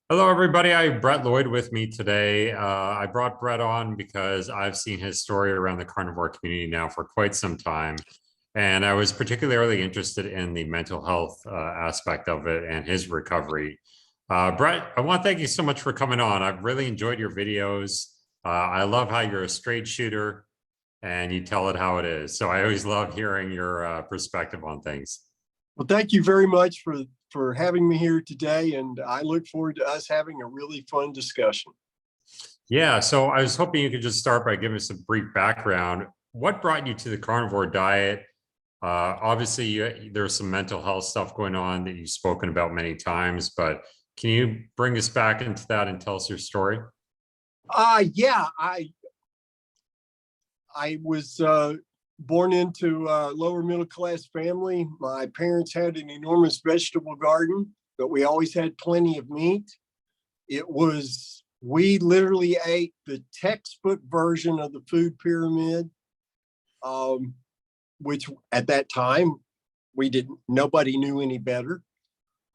Hello, everybody. I have Brett Lloyd with me today. I brought Brett on because I've seen his story around the carnivore community now for quite some time. And I was particularly interested in the mental health aspect of it and his recovery. Brett, I want to thank you so much for coming on. I've really enjoyed your videos. I love how you're a straight shooter and you tell it how it is. So I always love hearing your perspective on things. Well, thank you very much for having me here today, and I look forward to us having a really fun discussion. Yeah, so I was hoping you could just start by giving us a brief background. What brought you to the carnivore diet? Obviously, there's some mental health stuff going on that you've spoken about many times, but can you bring us back into that and tell us your story? Yeah, I was born into a lower middle class family. My parents had an enormous vegetable garden, but we always had plenty of meat. We literally ate the textbook version of the food pyramid, which at that time nobody knew any better.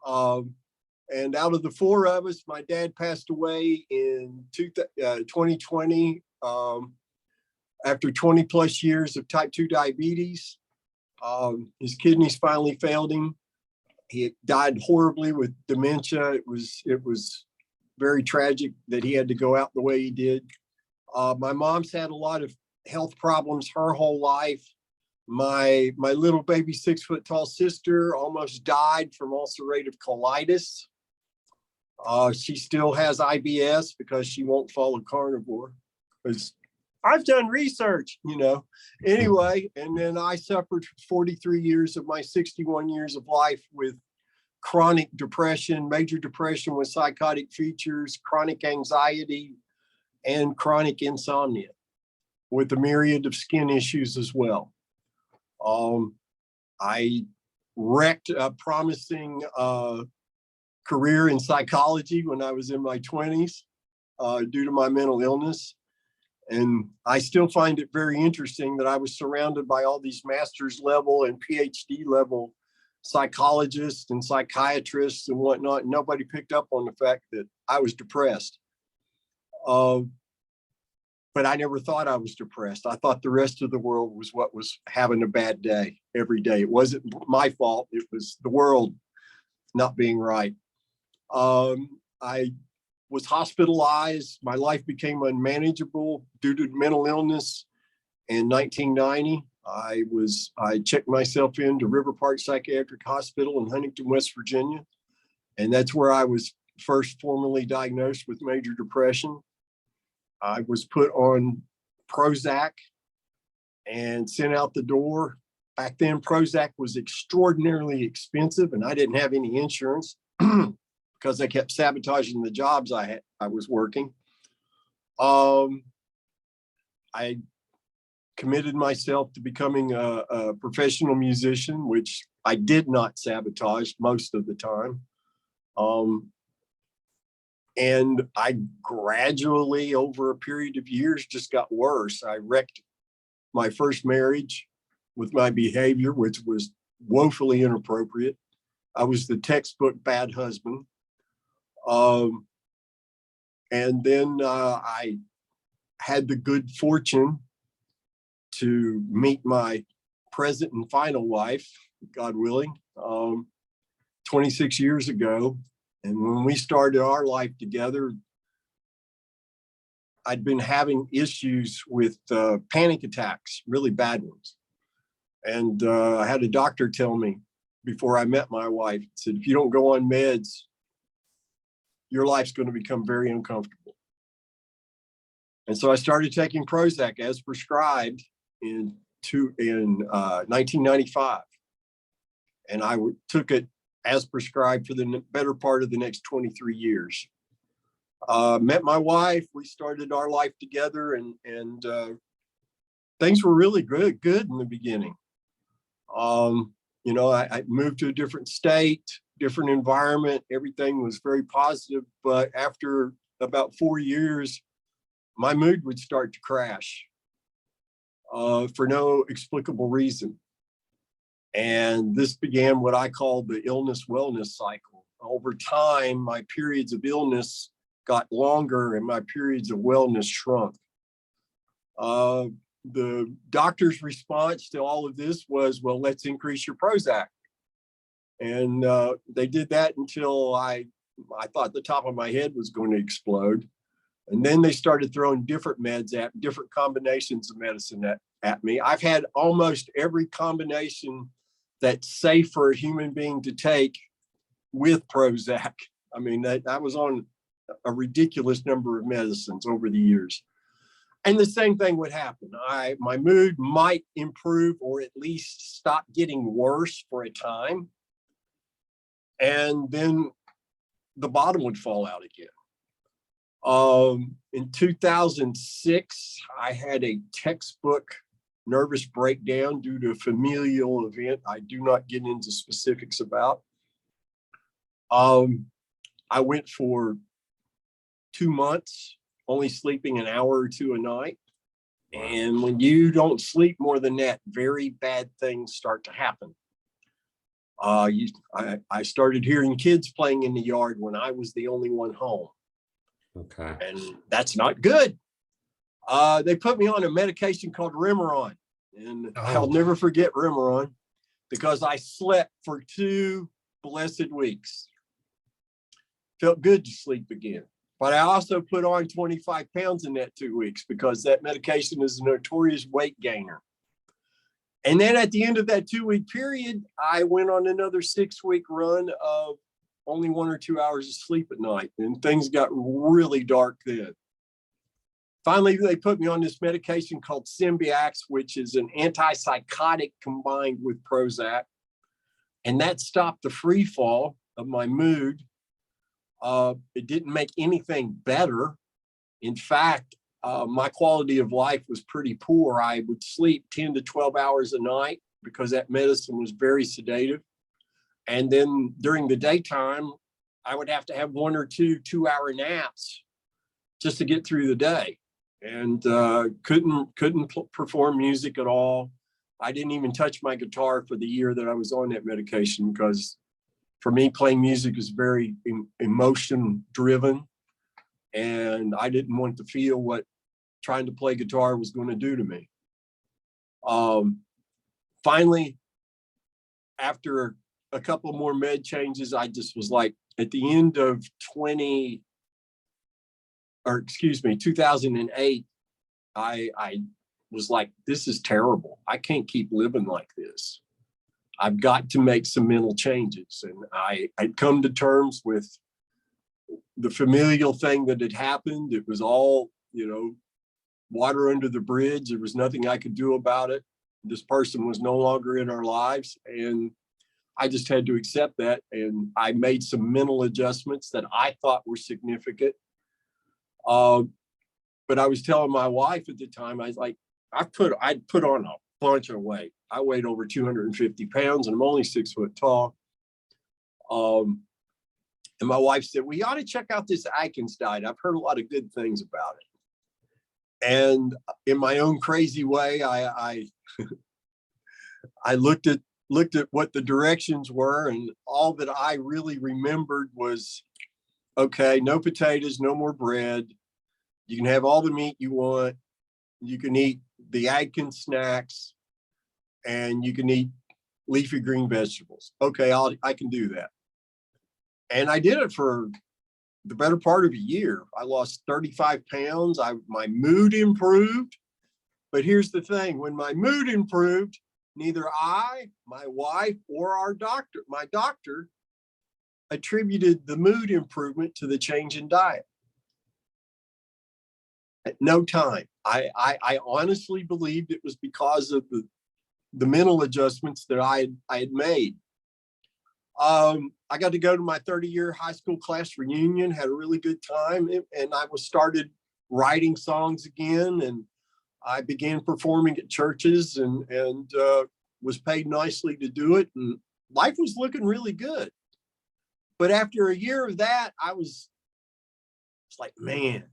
And out of the four of us, my dad passed away in 2020. After 20 plus years of type 2 diabetes. His kidneys finally failed him. He died horribly with dementia. It was very tragic that he had to go out the way he did. My mom's had a lot of health problems her whole life. My little baby 6 foot tall sister almost died from ulcerative colitis. She still has IBS because she won't follow carnivore. I've done research, anyway, and then I suffered 43 years of my 61 years of life with chronic depression, major depression with psychotic features, chronic anxiety, and chronic insomnia with a myriad of skin issues as well. I wrecked a promising career in psychology when I was in my 20s due to my mental illness. And I still find it very interesting that I was surrounded by all these master's level and PhD level psychologists and psychiatrists and whatnot. And nobody picked up on the fact that I was depressed. But I never thought I was depressed. I thought the rest of the world was what was having a bad day every day. It wasn't my fault. It was the world not being right. I was hospitalized. My life became unmanageable due to mental illness. In 1990, I checked myself into River Park Psychiatric Hospital in Huntington, West Virginia. And that's where I was first formally diagnosed with major depression. I was put on Prozac and sent out the door. Back then, Prozac was extraordinarily expensive and I didn't have any insurance. Because they kept sabotaging the jobs I was working. I committed myself to becoming a professional musician, which I did not sabotage most of the time. And I gradually, over a period of years, just got worse. I wrecked my first marriage with my behavior, which was woefully inappropriate. I was the textbook bad husband. And then I had the good fortune to meet my present and final wife, God willing, 26 years ago. And when we started our life together, I'd been having issues with panic attacks, really bad ones. And I had a doctor tell me before I met my wife, said, if you don't go on meds, your life's going to become very uncomfortable. And so I started taking Prozac as prescribed in 1995. And I took it as prescribed for the better part of the next 23 years. Met my wife, we started our life together and things were really good in the beginning. I moved to a different state, different environment, everything was very positive. But after about 4 years, my mood would start to crash for no explicable reason. And this began what I call the illness wellness cycle. over time, my periods of illness got longer and my periods of wellness shrunk. The doctor's response to all of this was, well, let's increase your Prozac. And they did that until I thought the top of my head was going to explode. And then they started throwing different meds at different combinations of medicine at me. I've had almost every combination that's safe for a human being to take with Prozac. I mean, I was on a ridiculous number of medicines over the years. And the same thing would happen. My mood might improve or at least stop getting worse for a time. And then the bottom would fall out again. In 2006, I had a textbook nervous breakdown due to a familial event I do not get into specifics about. I went for 2 months, only sleeping an hour or two a night. And when you don't sleep more than that, very bad things start to happen. I started hearing kids playing in the yard when I was the only one home. Okay. And that's not good. They put me on a medication called Remeron. And I'll never forget Remeron because I slept for 2 blessed weeks. Felt good to sleep again. But I also put on 25 pounds in that 2 weeks because that medication is a notorious weight gainer. And then at the end of that 2-week period, I went on another 6-week run of only 1 or 2 hours of sleep at night. And things got really dark then. Finally, they put me on this medication called Symbiax, which is an antipsychotic combined with Prozac. And that stopped the free fall of my mood. It didn't make anything better. In fact, my quality of life was pretty poor. I would sleep 10 to 12 hours a night because that medicine was very sedative. And then during the daytime, I would have to have 1 or 2 2-hour naps just to get through the day. And couldn't perform music at all. I didn't even touch my guitar for the year that I was on that medication because for me, playing music is very emotion driven. And I didn't want to feel what trying to play guitar was going to do to me. Finally, after a couple more med changes, I just was like, at the end of 2008, I was like, this is terrible. I can't keep living like this. I've got to make some mental changes. And I'd come to terms with the familial thing that had happened. It was all, water under the bridge. There was nothing I could do about it. This person was no longer in our lives. And I just had to accept that. And I made some mental adjustments that I thought were significant. But I was telling my wife at the time, I was like, I'd put on a bunch of weight. I weighed over 250 pounds and I'm only 6 foot tall. And my wife said, we ought to check out this Atkins diet. I've heard a lot of good things about it. And in my own crazy way, I looked at what the directions were, and all that I really remembered was, okay, no potatoes, no more bread. You can have all the meat you want. You can eat the Atkins snacks, and you can eat leafy green vegetables. Okay, I can do that. And I did it for the better part of a year. I lost 35 pounds. My mood improved. But here's the thing, when my mood improved, neither I, my wife, or my doctor attributed the mood improvement to the change in diet. At no time. I honestly believed it was because of the mental adjustments that I had made. I got to go to my 30-year high school class reunion, had a really good time, and I started writing songs again, and I began performing at churches and was paid nicely to do it, and life was looking really good. But after a year of that, it's like, man,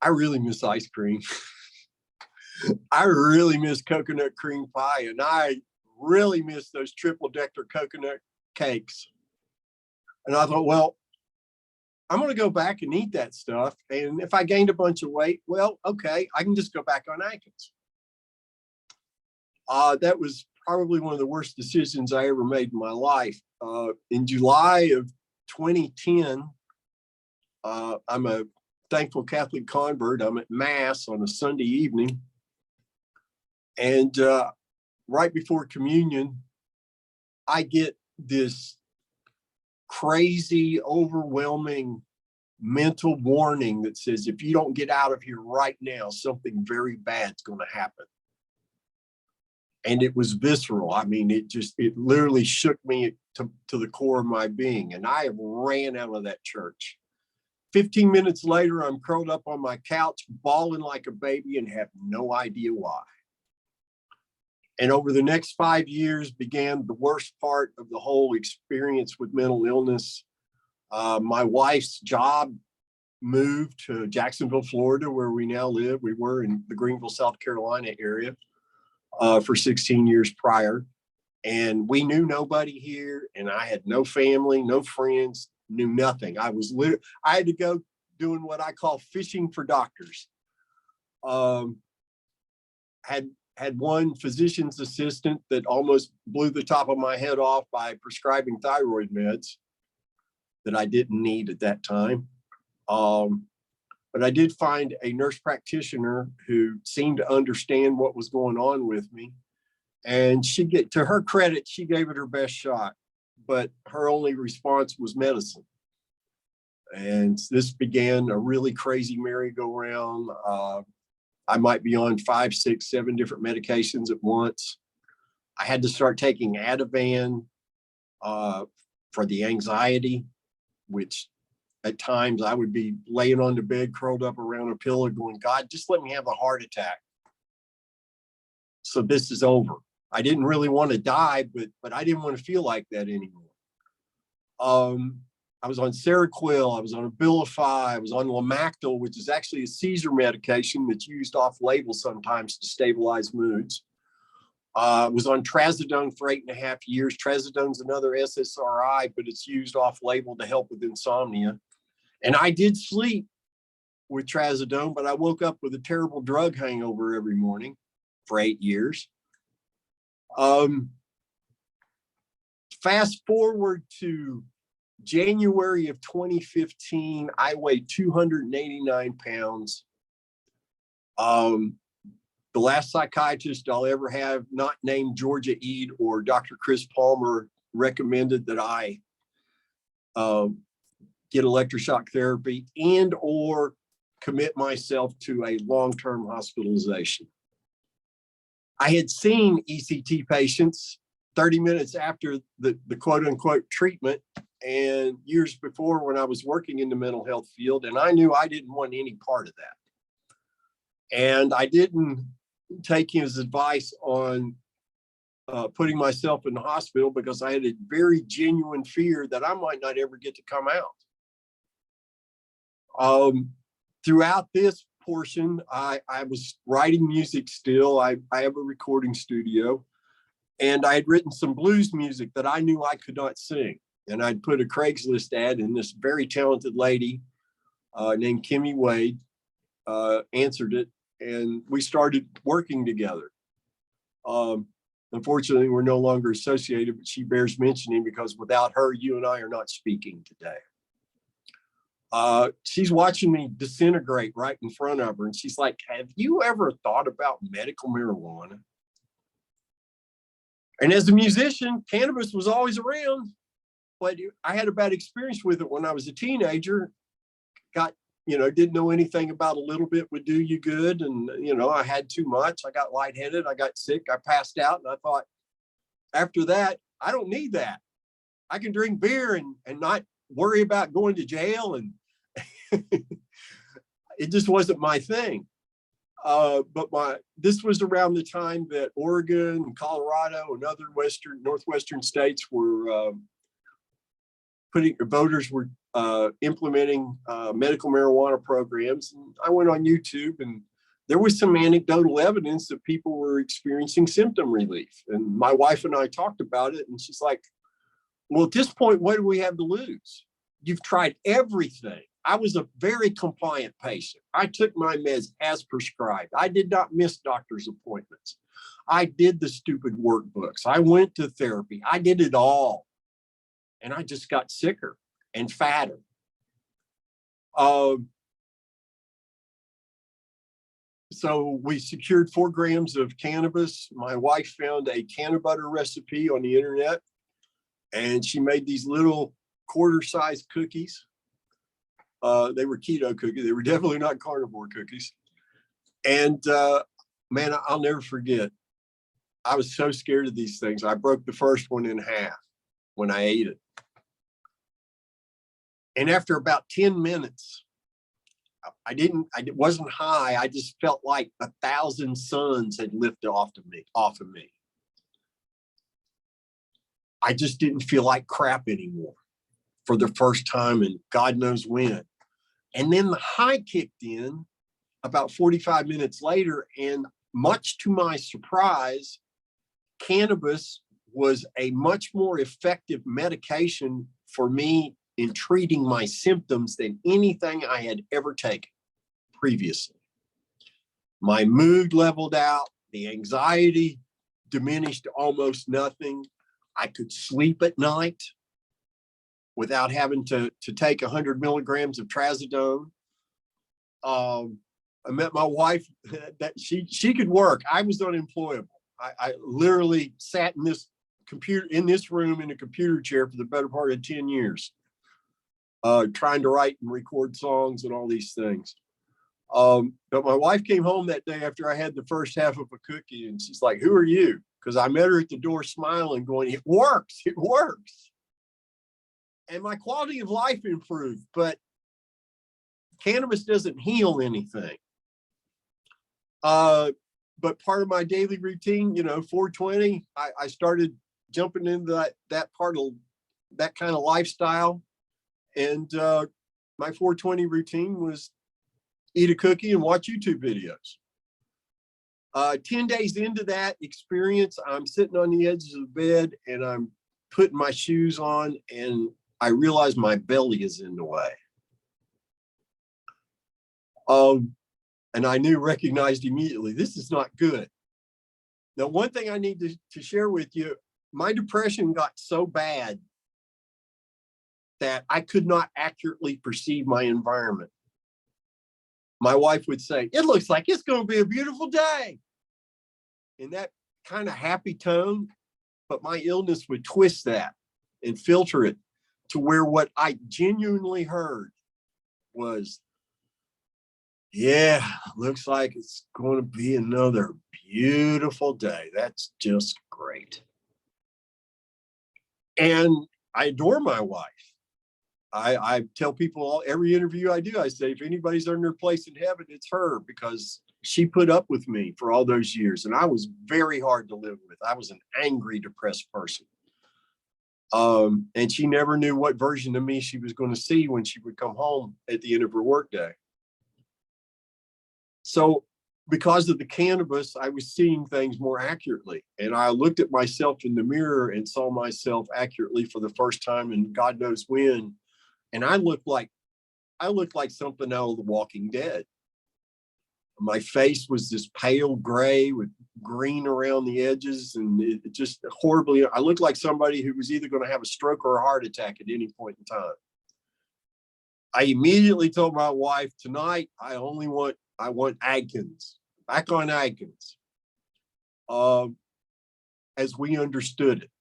I really miss ice cream. I really miss coconut cream pie, and I really miss those triple-decker coconut cakes. And I thought, well, I'm going to go back and eat that stuff. And if I gained a bunch of weight, well, okay, I can just go back on Atkins. That was probably one of the worst decisions I ever made in my life. In July of 2010, I'm a thankful Catholic convert. I'm at Mass on a Sunday evening. And right before communion, I get this crazy, overwhelming mental warning that says, if you don't get out of here right now, something very bad's going to happen. And it was visceral. I mean, it literally shook me to the core of my being. And I ran out of that church. 15 minutes later, I'm curled up on my couch, bawling like a baby and have no idea why. And over the next 5 years began the worst part of the whole experience with mental illness. My wife's job moved to Jacksonville, Florida, where we now live. We were in the Greenville, South Carolina area for 16 years prior. And we knew nobody here, and I had no family, no friends, knew nothing. I had to go doing what I call fishing for doctors. Had one physician's assistant that almost blew the top of my head off by prescribing thyroid meds that I didn't need at that time. But I did find a nurse practitioner who seemed to understand what was going on with me. And to her credit, she gave it her best shot, but her only response was medicine. And this began a really crazy merry-go-round. I might be on 5, 6, 7 different medications at once. I had to start taking Ativan for the anxiety, which at times I would be laying on the bed, curled up around a pillow going, God, just let me have a heart attack. So this is over. I didn't really want to die, but I didn't want to feel like that anymore. I was on Seroquel, I was on Abilify, I was on Lamictal, which is actually a seizure medication that's used off-label sometimes to stabilize moods. I was on Trazodone for 8.5 years. Trazodone's another SSRI, but it's used off-label to help with insomnia. And I did sleep with Trazodone, but I woke up with a terrible drug hangover every morning for 8 years. Fast forward to January of 2015, I weighed 289 pounds. The last psychiatrist I'll ever have, not named Georgia Eade or Dr. Chris Palmer, recommended that I get electroshock therapy and or commit myself to a long-term hospitalization. I had seen ECT patients 30 minutes after the quote unquote treatment and years before when I was working in the mental health field, and I knew I didn't want any part of that. And I didn't take his advice on putting myself in the hospital because I had a very genuine fear that I might not ever get to come out. Throughout this portion, I was writing music still. I have a recording studio, and I had written some blues music that I knew I could not sing. And I'd put a Craigslist ad, and this very talented lady named Kimmy Wade answered it, and we started working together. Unfortunately, we're no longer associated, but she bears mentioning because without her, you and I are not speaking today. She's watching me disintegrate right in front of her, and she's like, have you ever thought about medical marijuana? And as a musician, cannabis was always around, but I had a bad experience with it when I was a teenager. Didn't know anything about a little bit would do you good. And, I had too much. I got lightheaded. I got sick. I passed out. And I thought, after that, I don't need that. I can drink beer and not worry about going to jail. And it just wasn't my thing. But this was around the time that Oregon and Colorado and other northwestern states were voters were implementing medical marijuana programs. And I went on YouTube, and there was some anecdotal evidence that people were experiencing symptom relief. And my wife and I talked about it, and she's like, Well, at this point, what do we have to lose? You've tried everything. I was a very compliant patient. I took my meds as prescribed. I did not miss doctor's appointments. I did the stupid workbooks. I went to therapy. I did it all. And I just got sicker and fatter. So we secured 4 grams of cannabis. My wife found a canna butter recipe on the internet, and she made these little quarter-sized cookies. They were keto cookies. They were definitely not carnivore cookies. And man, I'll never forget. I was so scared of these things. I broke the first one in half when I ate it. And after about 10 minutes, I wasn't high. I just felt like 1,000 suns had lifted off of me. I just didn't feel like crap anymore for the first time in God knows when. And then the high kicked in about 45 minutes later. And much to my surprise, cannabis was a much more effective medication for me in treating my symptoms than anything I had ever taken previously. My mood leveled out, the anxiety diminished to almost nothing. I could sleep at night without having to take 100 milligrams of trazodone. I met my wife that she could work. I was unemployable. I literally sat in this room in a computer chair for the better part of 10 years. Trying to write and record songs and all these things. But my wife came home that day after I had the first half of a cookie, and she's like, "Who are you?" Because I met her at the door smiling, going, "It works, it works." And my quality of life improved, but cannabis doesn't heal anything. But part of my daily routine, 420, I started jumping into that part of that kind of lifestyle. And my 420 routine was eat a cookie and watch YouTube videos. 10 days into that experience, I'm sitting on the edges of the bed and I'm putting my shoes on, and I realize my belly is in the way. And I recognized immediately, this is not good. Now, one thing I need to share with you, my depression got so bad that I could not accurately perceive my environment. My wife would say, "It looks like it's going to be a beautiful day," in that kind of happy tone. But my illness would twist that and filter it to where what I genuinely heard was, "Yeah, looks like it's going to be another beautiful day. That's just great." And I adore my wife. I tell people every interview I do, I say, if anybody's earned their place in heaven, it's her, because she put up with me for all those years. And I was very hard to live with. I was an angry, depressed person. And she never knew what version of me she was going to see when she would come home at the end of her workday. So because of the cannabis, I was seeing things more accurately. And I looked at myself in the mirror and saw myself accurately for the first time in God knows when. And I looked like something out of The Walking Dead. My face was this pale gray with green around the edges, and it just horribly, I looked like somebody who was either going to have a stroke or a heart attack at any point in time. I immediately told my wife, tonight, I want Adkins, back on Adkins, as we understood it.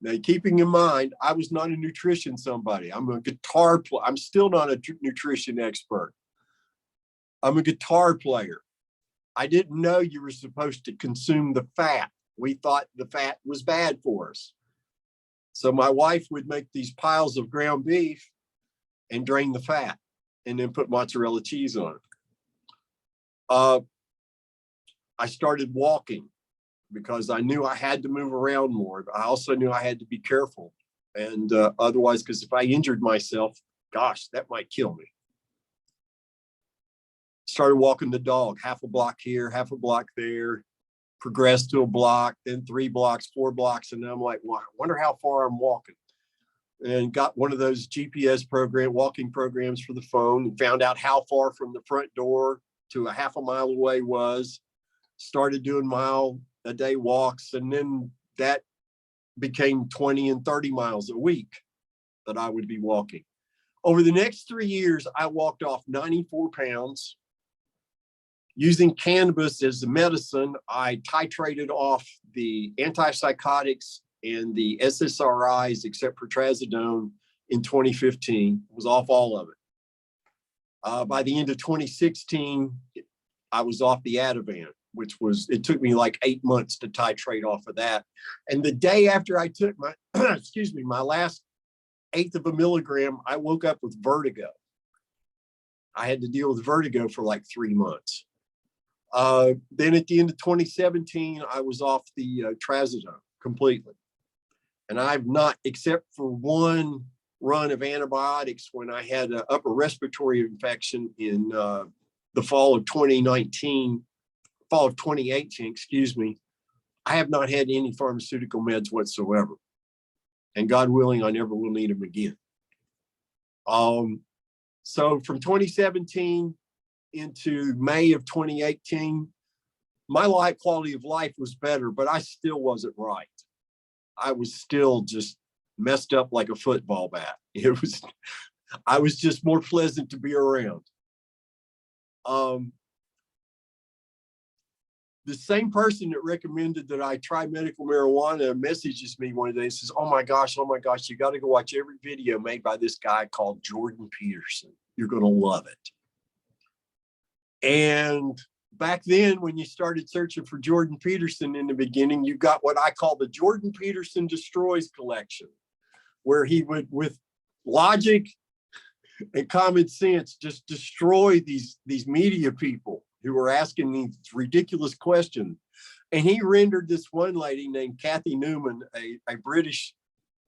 Now, keeping in mind, I was not a nutrition somebody. I'm a guitar player. I'm still not a nutrition expert. I'm a guitar player. I didn't know you were supposed to consume the fat. We thought the fat was bad for us. So my wife would make these piles of ground beef and drain the fat and then put mozzarella cheese on it. I started walking because I knew I had to move around more. I also knew I had to be careful. And otherwise, because if I injured myself, gosh, that might kill me. Started walking the dog, half a block here, half a block there, progressed to a block, then 3 blocks, 4 blocks. And I'm like, well, I wonder how far I'm walking. and got one of those GPS walking programs for the phone, and found out how far from the front door to a half a mile away was, started doing mile-a-day walks, and then that became 20 and 30 miles a week that I would be walking. Over the next 3 years, I walked off 94 pounds. Using cannabis as the medicine, I titrated off the antipsychotics and the SSRIs, except for trazodone, in 2015. I was off all of it. By the end of 2016, I was off the Ativan, it took me like 8 months to titrate off of that. And the day after I took my, my last 1/8 of a milligram, I woke up with vertigo. I had to deal with vertigo for like 3 months. Then at the end of 2017, I was off the trazodone completely. And I've not, except for one run of antibiotics when I had an upper respiratory infection in the fall of 2018, I have not had any pharmaceutical meds whatsoever. And God willing, I never will need them again. So from 2017 into May of 2018, my quality of life was better, but I still wasn't right. I was still just messed up like a football bat. I was just more pleasant to be around. The same person that recommended that I try medical marijuana messages me one day and says, oh my gosh, you got to go watch every video made by this guy called Jordan Peterson. You're going to love it. And back then, when you started searching for Jordan Peterson in the beginning, you got what I call the Jordan Peterson Destroys collection, where he would, with logic and common sense, just destroy these media people who were asking these ridiculous questions. And he rendered this one lady named Kathy Newman, a British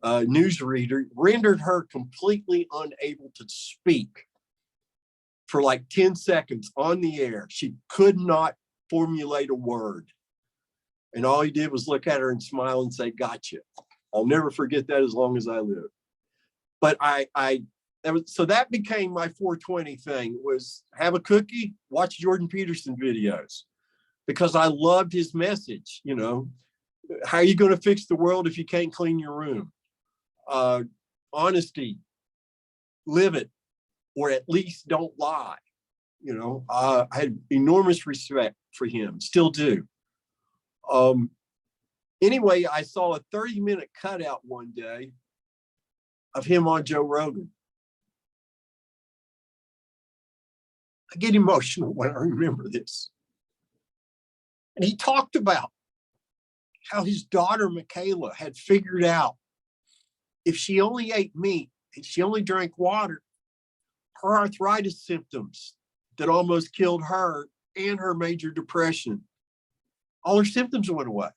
newsreader, rendered her completely unable to speak for like 10 seconds on the air. She could not formulate a word. And all he did was look at her and smile and say, gotcha. I'll never forget that as long as I live. But so that became my 420 thing, was have a cookie, watch Jordan Peterson videos, because I loved his message. You know, how are you going to fix the world if you can't clean your room? Honesty, live it, or at least don't lie. You know, I had enormous respect for him, still do. Anyway, I saw a 30-minute cutout one day of him on Joe Rogan. I get emotional when I remember this. And he talked about how his daughter, Michaela, had figured out if she only ate meat and she only drank water, her arthritis symptoms that almost killed her and her major depression, all her symptoms went away.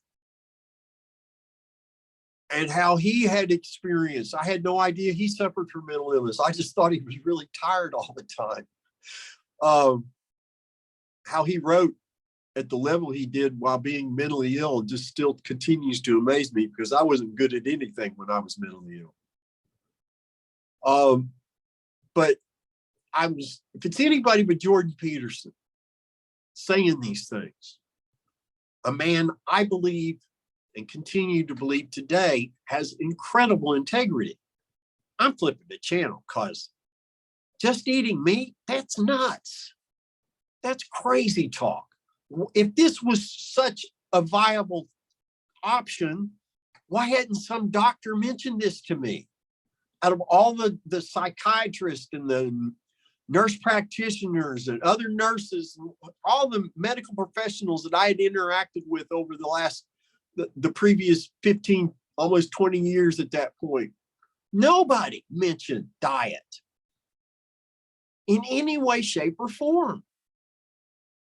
And how he had experienced, I had no idea he suffered from mental illness. I just thought he was really tired all the time. How he wrote at the level he did while being mentally ill just still continues to amaze me, because I wasn't good at anything when I was mentally ill. But if it's anybody but Jordan Peterson saying these things, a man I believe and continue to believe today has incredible integrity. I'm flipping the channel, because just eating meat, that's nuts. That's crazy talk. If this was such a viable option, why hadn't some doctor mentioned this to me? Out of all the psychiatrists and the nurse practitioners and other nurses, all the medical professionals that I had interacted with over the previous 15, almost 20 years at that point, nobody mentioned diet in any way, shape, or form.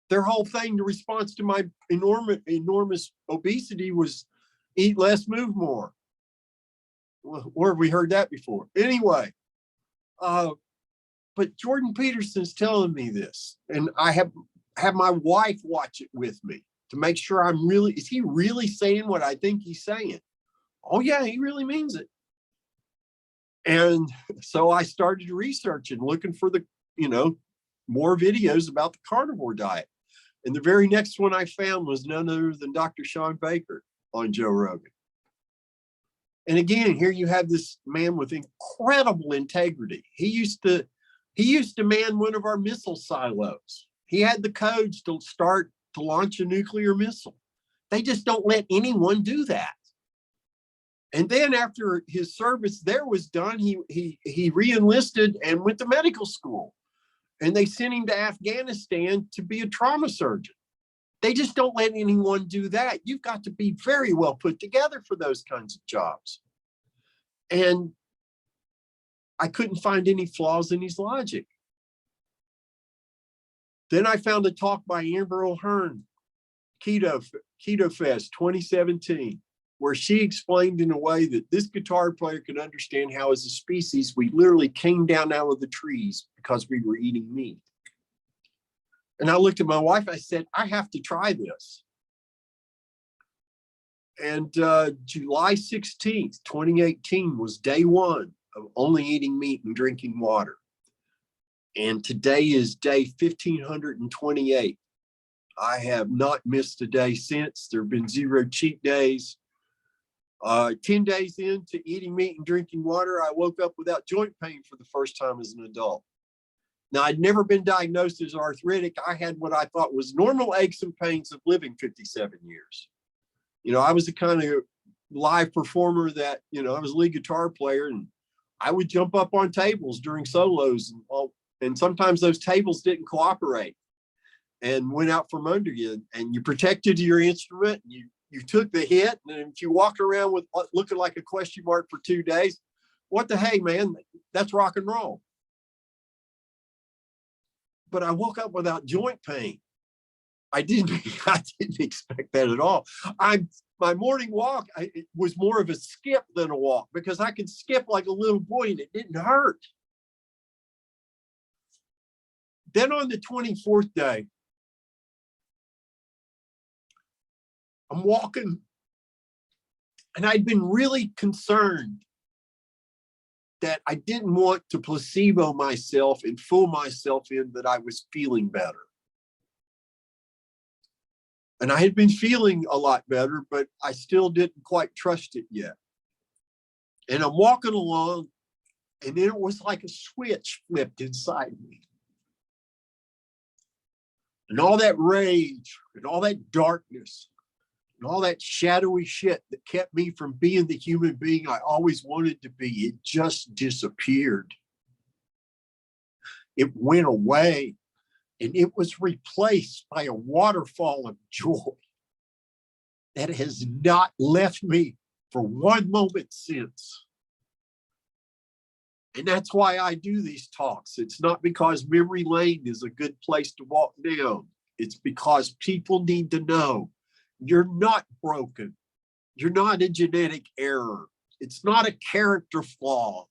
Their whole thing, the response to my enormous obesity, was eat less, move more. Where have we heard that before? Anyway, but Jordan Peterson's telling me this, and I have my wife watch it with me to make sure is he really saying what I think he's saying? Oh yeah, he really means it. And so I started researching, looking for the, more videos about the carnivore diet. And the very next one I found was none other than Dr. Sean Baker on Joe Rogan. And again, here you have this man with incredible integrity. He used to man one of our missile silos. He had the codes to launch a nuclear missile. They just don't let anyone do that. And then after his service there was done, he re-enlisted and went to medical school. And they sent him to Afghanistan to be a trauma surgeon. They just don't let anyone do that. You've got to be very well put together for those kinds of jobs. And I couldn't find any flaws in his logic. Then I found a talk by Amber O'Hearn, Keto Fest 2017, where she explained in a way that this guitar player could understand how, as a species, we literally came down out of the trees because we were eating meat. And I looked at my wife, I said, I have to try this. And July 16th, 2018 was day one of only eating meat and drinking water. And today is day 1528. I have not missed a day since. There have been 0 cheat days. 10 days into eating meat and drinking water, I woke up without joint pain for the first time as an adult. Now, I'd never been diagnosed as arthritic. I had what I thought was normal aches and pains of living 57 years. I was the kind of live performer that, I was a lead guitar player, and I would jump up on tables during solos, and sometimes those tables didn't cooperate and went out from under you, and you protected your instrument. You took the hit, and if you walked around with looking like a question mark for 2 days, what the hey, man, that's rock and roll. But I woke up without joint pain. I didn't expect that at all. My morning walk it was more of a skip than a walk, because I could skip like a little boy and it didn't hurt. Then on the 24th day, I'm walking, and I'd been really concerned that I didn't want to placebo myself and fool myself in that I was feeling better. And I had been feeling a lot better, but I still didn't quite trust it yet. And I'm walking along, and then it was like a switch flipped inside me. And all that rage and all that darkness and all that shadowy shit that kept me from being the human being I always wanted to be, it just disappeared. It went away, and it was replaced by a waterfall of joy that has not left me for one moment since. And that's why I do these talks. It's not because memory lane is a good place to walk down. It's because people need to know you're not broken. You're not a genetic error. It's not a character flaw.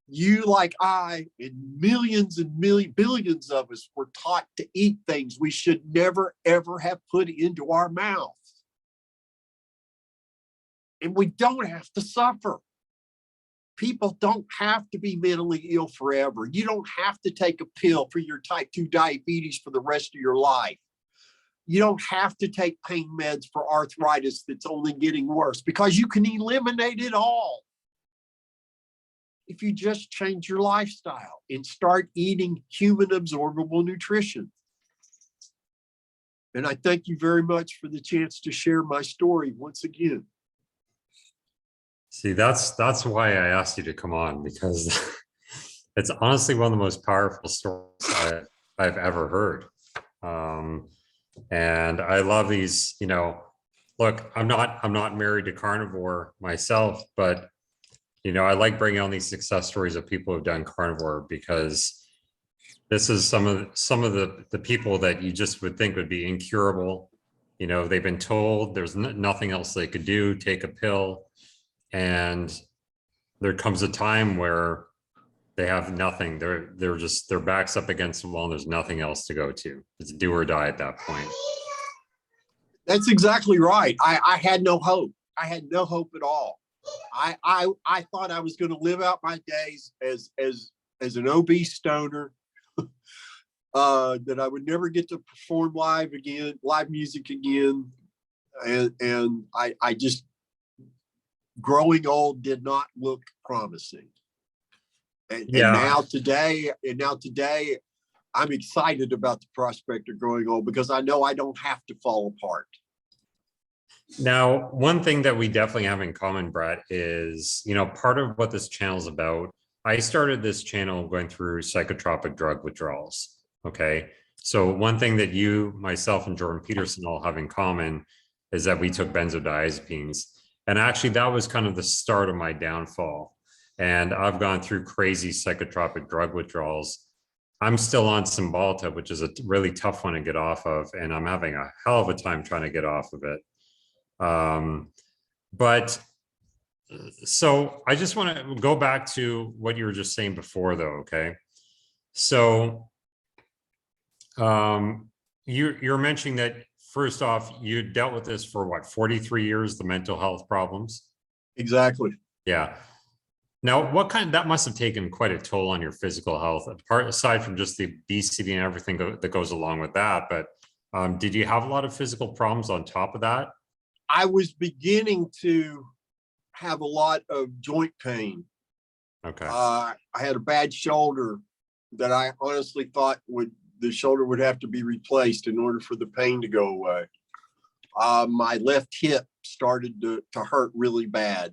You, like I, and millions and billions of us were taught to eat things we should never, ever have put into our mouth. And we don't have to suffer. People don't have to be mentally ill forever. You don't have to take a pill for your type 2 diabetes for the rest of your life. You don't have to take pain meds for arthritis that's only getting worse, because you can eliminate it all if you just change your lifestyle and start eating human absorbable nutrition. And I thank you very much for the chance to share my story once again. See, that's why I asked you to come on, because it's honestly one of the most powerful stories I've ever heard. And I love these, look, I'm not married to Carnivore myself, but I like bringing on these success stories of people who've done Carnivore, because this is some of the people that you just would think would be incurable. They've been told there's nothing else they could do, take a pill, and there comes a time where they have nothing. They're just, their back's up against the wall, and there's nothing else to go to. It's do or die at that point. That's exactly right. I had no hope. I had no hope at all. I thought I was going to live out my days as an obese stoner, that I would never get to perform live music again. And I just, growing old did not look promising. And Yeah. now today, I'm excited about the prospect of growing old because I know I don't have to fall apart. Now, one thing that we definitely have in common, Brett, is, part of what this channel is about. I started this channel going through psychotropic drug withdrawals. Okay. So one thing that you, myself, and Jordan Peterson all have in common is that we took benzodiazepines. And actually, that was kind of the start of my downfall. And I've gone through crazy psychotropic drug withdrawals. I'm still on Cymbalta, which is a really tough one to get off of. And I'm having a hell of a time trying to get off of it. But so I just want to go back to what you were just saying before, though. Okay. So you're mentioning that first off, you dealt with this for what, 43 years, the mental health problems? Exactly. Yeah. Now, that must have taken quite a toll on your physical health, aside from just the obesity and everything that goes along with that. But did you have a lot of physical problems on top of that? I was beginning to have a lot of joint pain. Okay. I had a bad shoulder that I honestly thought the shoulder would have to be replaced in order for the pain to go away. My left hip started to hurt really bad.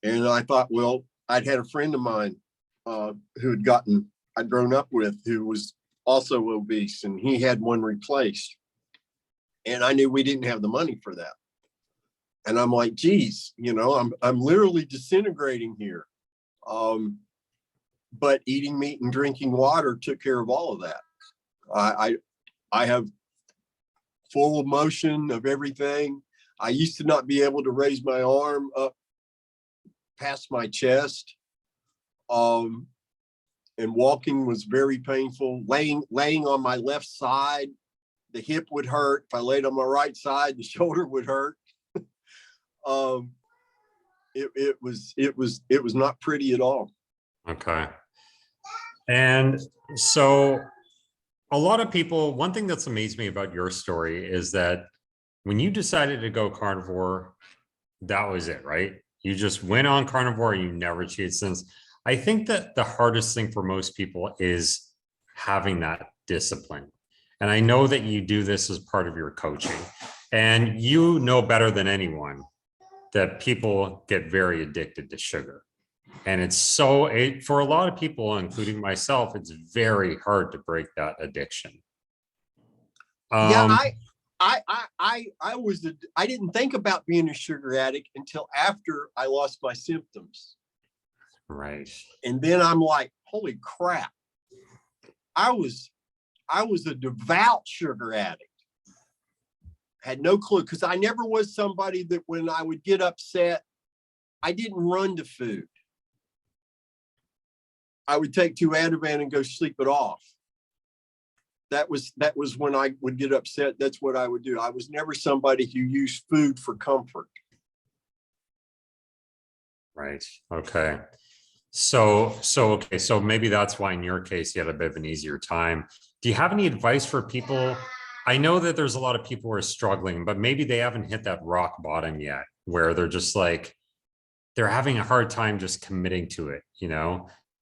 And I thought, well, I'd had a friend of mine I'd grown up with, who was also obese, and he had one replaced. And I knew we didn't have the money for that. And I'm like, geez, I'm literally disintegrating here. But eating meat and drinking water took care of all of that. I have full motion of everything. I used to not be able to raise my arm up past my chest. And walking was very painful. Laying on my left side, the hip would hurt. If I laid on my right side, the shoulder would hurt. It was not pretty at all. Okay. And so a lot of people, one thing that's amazed me about your story is that when you decided to go carnivore, that was it, right? You just went on carnivore and you never cheated since. I think that the hardest thing for most people is having that discipline. And I know that you do this as part of your coaching, and you know better than anyone that people get very addicted to sugar. And for a lot of people, including myself, it's very hard to break that addiction. Yeah, I didn't think about being a sugar addict until after I lost my symptoms. Right. And then I'm like, holy crap. I was a devout sugar addict. Had no clue, because I never was somebody that when I would get upset, I didn't run to food. I would take 2 Ativan and go sleep it off. That was when I would get upset. That's what I would do. I was never somebody who used food for comfort. Right. Okay. So maybe that's why in your case you had a bit of an easier time. Do you have any advice for people? I know that there's a lot of people who are struggling, but maybe they haven't hit that rock bottom yet, where they're just like, they're having a hard time just committing to it,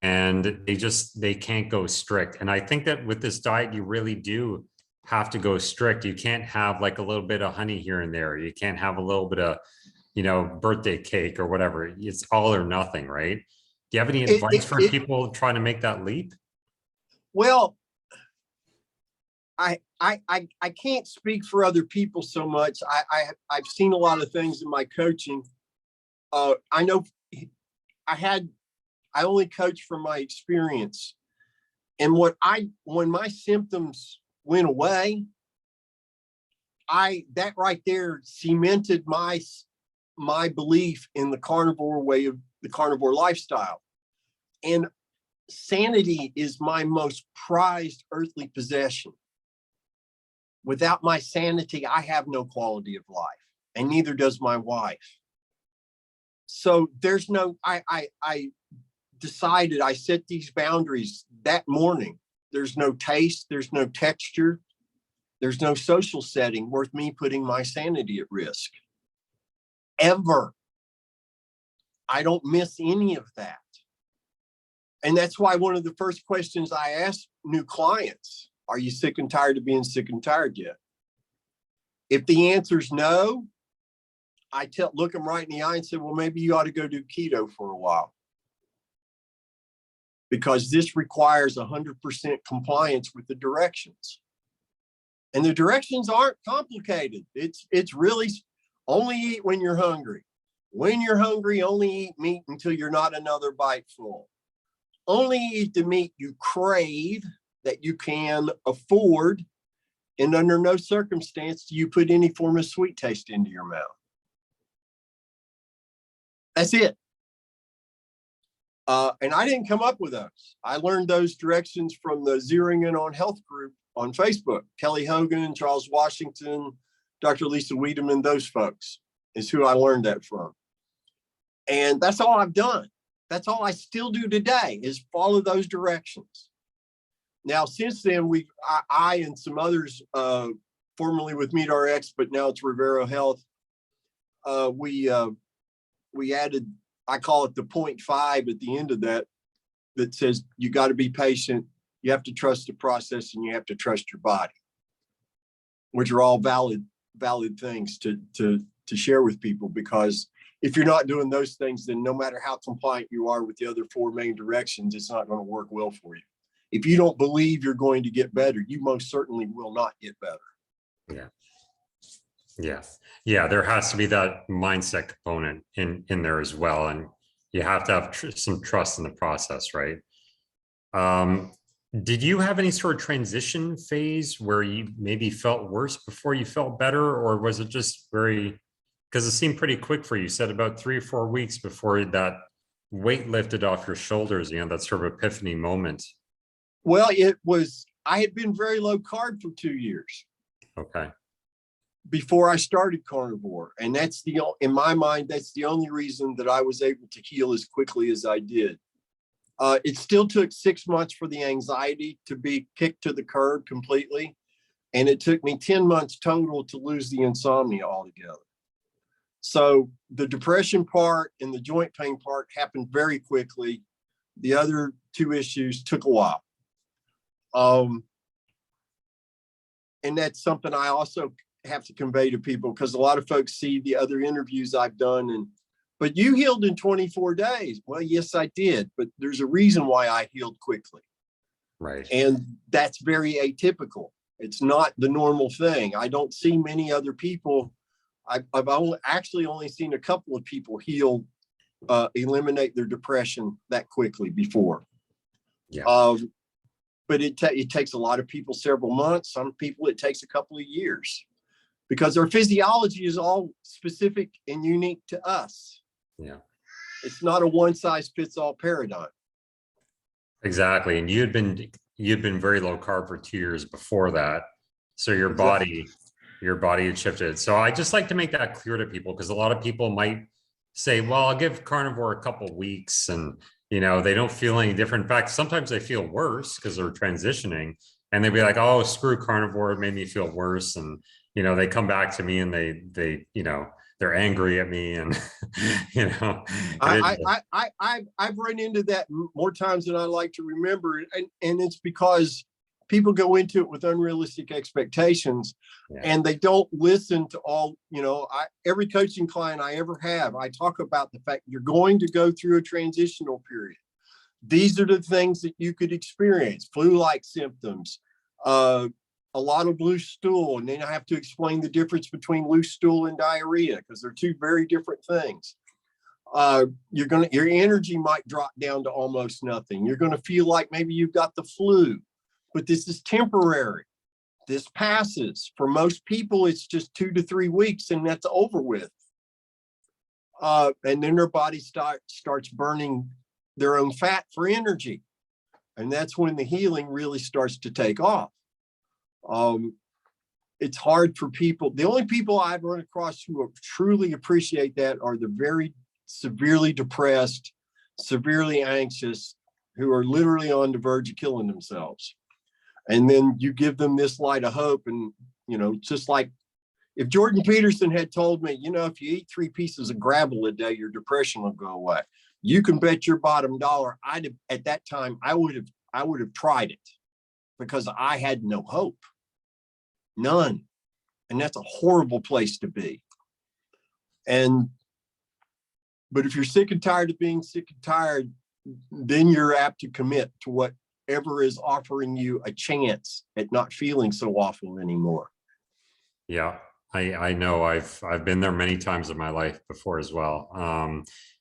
and they can't go strict. And I think that with this diet, you really do have to go strict. You can't have like a little bit of honey here and there. You can't have a little bit of, birthday cake or whatever. It's all or nothing, right? Do you have any advice for people trying to make that leap? Well, I can't speak for other people so much. I've seen a lot of things in my coaching. I know I only coach from my experience. And when my symptoms went away, that right there cemented my belief in the carnivore way of the carnivore lifestyle. And sanity is my most prized earthly possession. Without my sanity, I have no quality of life, and neither does my wife. So there's no, I decided, I set these boundaries that morning. There's no taste, there's no texture, there's no social setting worth me putting my sanity at risk. Ever. I don't miss any of that. And that's why one of the first questions I ask new clients, are you sick and tired of being sick and tired yet? If the answer is no, I look them right in the eye and say, well, maybe you ought to go do keto for a while. Because this requires 100% compliance with the directions. And the directions aren't complicated. It's really only eat when you're hungry. When you're hungry, only eat meat until you're not another bite full. Only eat the meat you crave, that you can afford, and under no circumstance do you put any form of sweet taste into your mouth. That's it. And I didn't come up with those. I learned those directions from the Zeroing In on Health group on Facebook. Kelly Hogan, Charles Washington, Dr. Lisa Wiedemann, those folks is who I learned that from. And that's all I've done. That's all I still do today, is follow those directions. Now, since then, I and some others, formerly with MeatRx, but now it's Rivero Health, we added, I call it the 0.5 at the end of that says you got to be patient, you have to trust the process, and you have to trust your body, which are all valid things to share with people. Because if you're not doing those things, then no matter how compliant you are with the other 4 main directions, it's not going to work well for you. If you don't believe you're going to get better, you most certainly will not get better. Yeah. Yeah. There has to be that mindset component in there as well. And you have to have some trust in the process, right? Did you have any sort of transition phase where you maybe felt worse before you felt better? Or was it just because it seemed pretty quick for you? You said about 3 or 4 weeks before that weight lifted off your shoulders, that sort of epiphany moment. Well, I had been very low carb for 2 years. Okay. Before I started Carnivore. And in my mind, that's the only reason that I was able to heal as quickly as I did. It still took 6 months for the anxiety to be kicked to the curb completely. And it took me 10 months total to lose the insomnia altogether. So the depression part and the joint pain part happened very quickly. The other 2 issues took a while. And that's something I also have to convey to people, because a lot of folks see the other interviews I've done but you healed in 24 days. Well, yes, I did, but there's a reason why I healed quickly. Right. And that's very atypical. It's not the normal thing. I don't see many other people. I've actually only seen a couple of people heal, eliminate their depression that quickly before. Yeah. But it takes a lot of people several months. Some people, it takes a couple of years, because our physiology is all specific and unique to us. Yeah. It's not a one size fits all paradigm. Exactly. And you'd been very low carb for 2 years before that. So your body had shifted. So I just like to make that clear to people, because a lot of people might say, well, I'll give Carnivore a couple of weeks and they don't feel any different. In fact, sometimes they feel worse because they're transitioning, and they'd be like, oh, screw Carnivore, it made me feel worse. And, they come back to me and they they're angry at me. And, I've run into that more times than I like to remember. And it's because people go into it with unrealistic expectations. Yeah. And they don't listen to all, every coaching client I ever have, I talk about the fact you're going to go through a transitional period. These are the things that you could experience: flu-like symptoms, a lot of loose stool. And then I have to explain the difference between loose stool and diarrhea, because they're 2 very different things. Your energy might drop down to almost nothing. You're going to feel like maybe you've got the flu, but this is temporary. This passes. For most people, it's just 2 to 3 weeks, and that's over with. And then their body starts burning their own fat for energy. And that's when the healing really starts to take off. It's hard for people. The only people I've run across who truly appreciate that are the very severely depressed, severely anxious, who are literally on the verge of killing themselves. And then you give them this light of hope. And, you know, just like if Jordan Peterson had told me, you know, if you eat 3 pieces of gravel a day, your depression will go away. You can bet your bottom dollar. At that time, I would have tried it, because I had no hope, none. And that's a horrible place to be. But if you're sick and tired of being sick and tired, then you're apt to commit to whatever is offering you a chance at not feeling so awful anymore. Yeah, I know I've been there many times in my life before as well.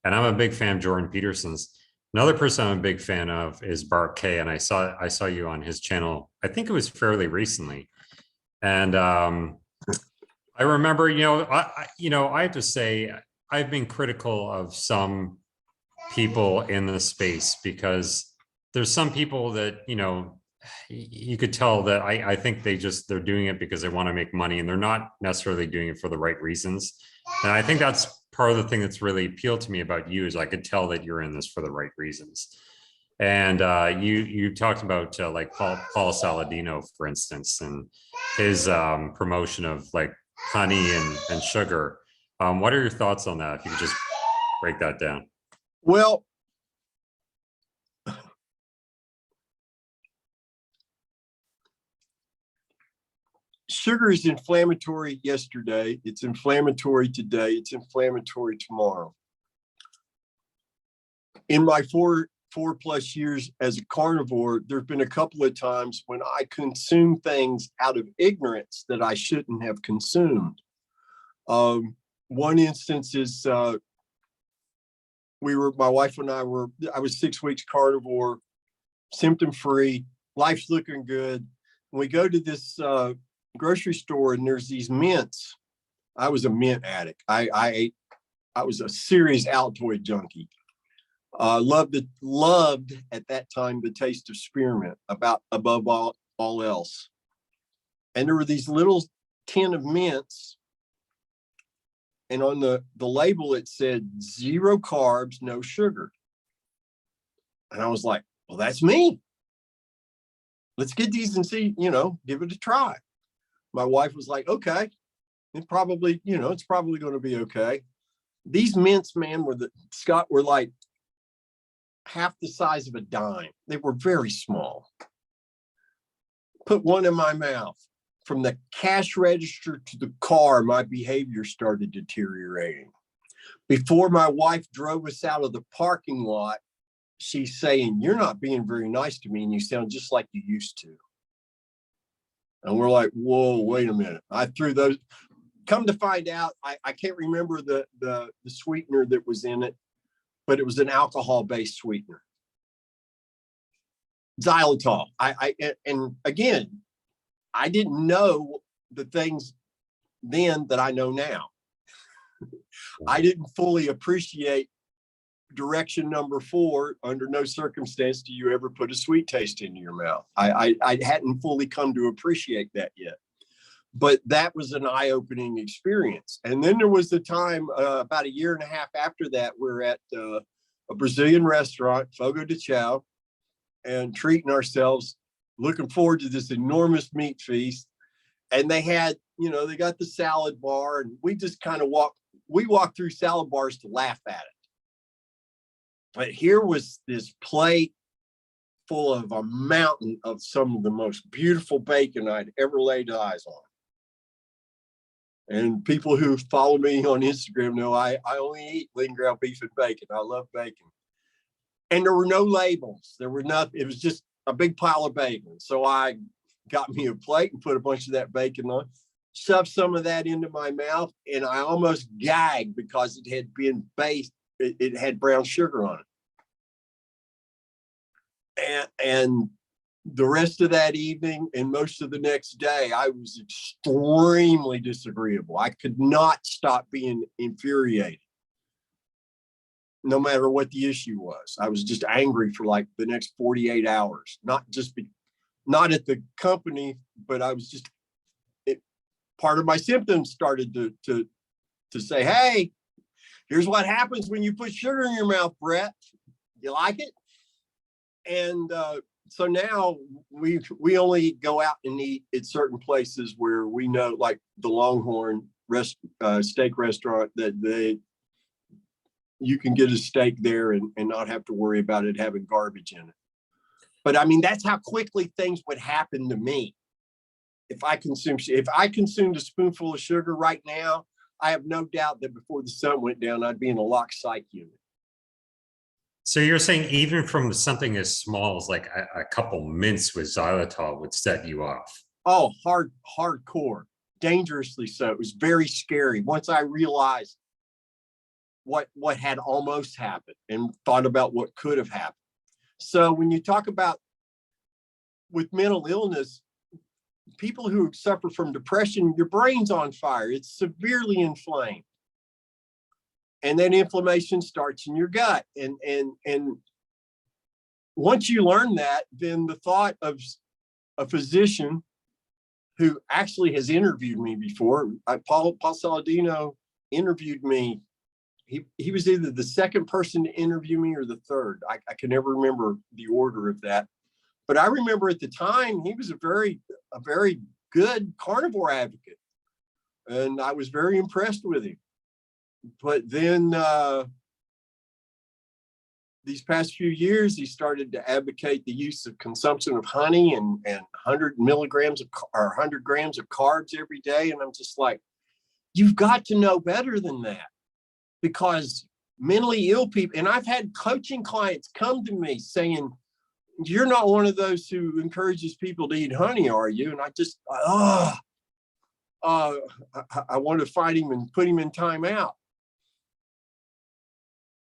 And I'm a big fan of Jordan Peterson's. Another person I'm a big fan of is Bart K. And I saw you on his channel. I think it was fairly recently. And I remember, I have to say, I've been critical of some people in the space, because there's some people that, you could tell that I think they're doing it because they want to make money, and they're not necessarily doing it for the right reasons. And I think that's part of the thing that's really appealed to me about you, is I could tell that you're in this for the right reasons. And you talked about like Paul Saladino, for instance, and his promotion of like honey and sugar. What are your thoughts on that? If you could just break that down. Well, sugar is inflammatory yesterday. It's inflammatory today. It's inflammatory tomorrow. In my four plus years as a carnivore, there have been a couple of times when I consume things out of ignorance that I shouldn't have consumed. One instance is my wife and I was 6 weeks carnivore, symptom-free, life's looking good. And we go to this grocery store, and there's these mints. I was a mint addict. I was a serious Altoid junkie. Loved at that time the taste of spearmint above all else. And there were these little tin of mints, and on the label it said 0 carbs, no sugar. And I was like, well, that's me. Let's get these and see, give it a try. My wife was like, okay, it's probably going to be okay. These mints, man, were like half the size of a dime. They were very small. Put one in my mouth. From the cash register to the car, my behavior started deteriorating. Before my wife drove us out of the parking lot, she's saying, "You're not being very nice to me, and you sound just like you used to." And we're like, whoa, wait a minute. I threw those. Come to find out, I can't remember the sweetener that was in it, but it was an alcohol-based sweetener. Xylitol. And again, I didn't know the things then that I know now. I didn't fully appreciate direction number 4. Under no circumstance do you ever put a sweet taste into your mouth. I hadn't fully come to appreciate that yet. But that was an eye-opening experience. And then there was the time about a year and a half after that, we're at a Brazilian restaurant, Fogo de Chao, and treating ourselves, looking forward to this enormous meat feast. And they had, they got the salad bar, and we just kind of walked through salad bars to laugh at it. But here was this plate full of a mountain of some of the most beautiful bacon I'd ever laid eyes on. And people who follow me on Instagram know I only eat lean ground beef and bacon. I love bacon. And there were no labels. There were nothing. It was just a big pile of bacon. So I got me a plate and put a bunch of that bacon on, shoved some of that into my mouth, and I almost gagged because it had been based. It had brown sugar on it. And the rest of that evening and most of the next day, I was extremely disagreeable. I could not stop being infuriated, no matter what the issue was. I was just angry for like the next 48 hours, not at the company, but I was just, part of my symptoms started to say, hey, here's what happens when you put sugar in your mouth, Brett. You like it? And so now we only go out and eat at certain places where we know, like the Longhorn steak restaurant, that you can get a steak there and not have to worry about it having garbage in it. But I mean, that's how quickly things would happen to me. If I consumed a spoonful of sugar right now, I have no doubt that before the sun went down, I'd be in a locked psych unit. So you're saying even from something as small as like a couple mints with xylitol would set you off? Oh, hardcore, dangerously so. It was very scary once I realized what had almost happened and thought about what could have happened. So when you talk about with mental illness, people who suffer from depression, your brain's on fire. It's severely inflamed. And then inflammation starts in your gut. And once you learn that, then the thought of a physician who actually has interviewed me before, Paul Saladino interviewed me. He was either the second person to interview me or the third. I can never remember the order of that. But I remember at the time, he was a very good carnivore advocate. And I was very impressed with him. But then these past few years, he started to advocate the use of consumption of honey and 100 milligrams or 100 grams of carbs every day. And I'm just like, you've got to know better than that, because mentally ill people, and I've had coaching clients come to me saying, you're not one of those who encourages people to eat honey, are you? And I just, I want to fight him and put him in timeout,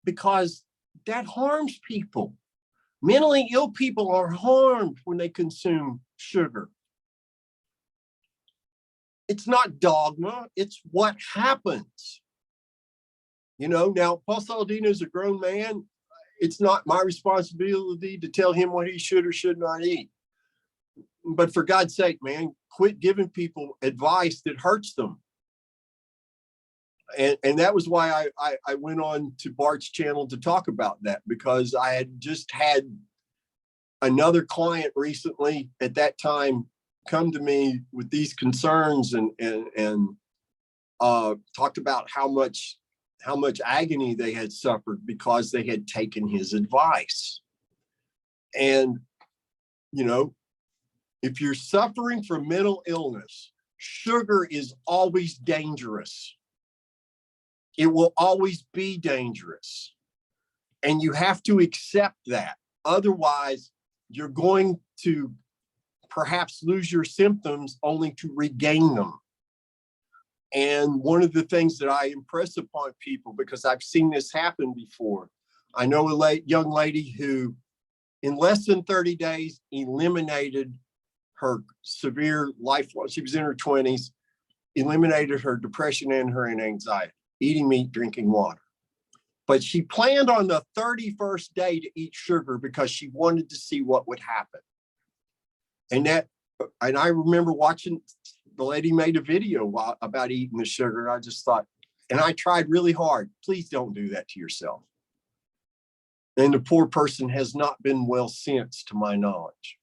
because that harms people. Mentally ill people are harmed when they consume sugar. It's not dogma, it's what happens. You know, now Paul Saladino is a grown man. It's not my responsibility to tell him what he should or should not eat. But for God's sake, man, quit giving people advice that hurts them. And that was why I went on to Bart's channel to talk about that, because I had just had another client recently at that time come to me with these concerns and talked about how much agony they had suffered because they had taken his advice. And, you know, if you're suffering from mental illness, sugar is always dangerous. It will always be dangerous. And you have to accept that. Otherwise, you're going to perhaps lose your symptoms only to regain them. And one of the things that I impress upon people, because I've seen this happen before, I know a young lady who in less than 30 days eliminated her severe life. She was in her 20s, eliminated her depression and her anxiety, eating meat, drinking water. But she planned on the 31st day to eat sugar because she wanted to see what would happen. And I remember watching, the lady made a video about eating the sugar. And I just thought, and I tried really hard, please don't do that to yourself. And the poor person has not been well since, to my knowledge.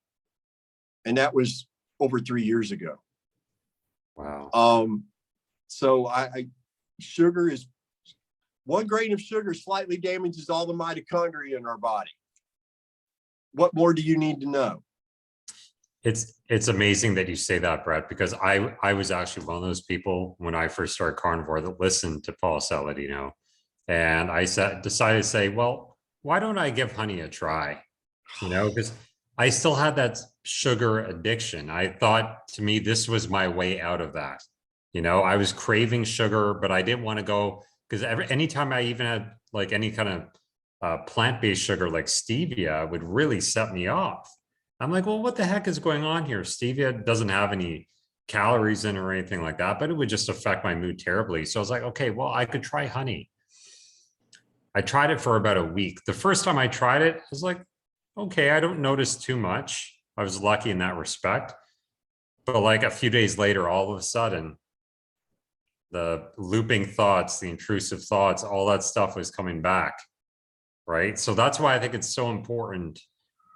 And that was over 3 years ago. Wow. So sugar is, 1 grain of sugar slightly damages all the mitochondria in our body. What more do you need to know? It's amazing that you say that, Brett, because I was actually one of those people when I first started carnivore that listened to Paul Saladino, and I decided to say, well, why don't I give honey a try? You know, because I still had that sugar addiction. I thought, to me, this was my way out of that. You know, I was craving sugar, but I didn't want to go, because anytime I even had like any kind of plant-based sugar like stevia would really set me off. I'm like, well, what the heck is going on here? Stevia doesn't have any calories in it or anything like that, but it would just affect my mood terribly. So I was like, okay, well, I could try honey. I tried it for about a week. The first time I tried it, I was like, okay, I don't notice too much. I was lucky in that respect. But like a few days later, all of a sudden, the looping thoughts, the intrusive thoughts, all that stuff was coming back, right? So that's why I think it's so important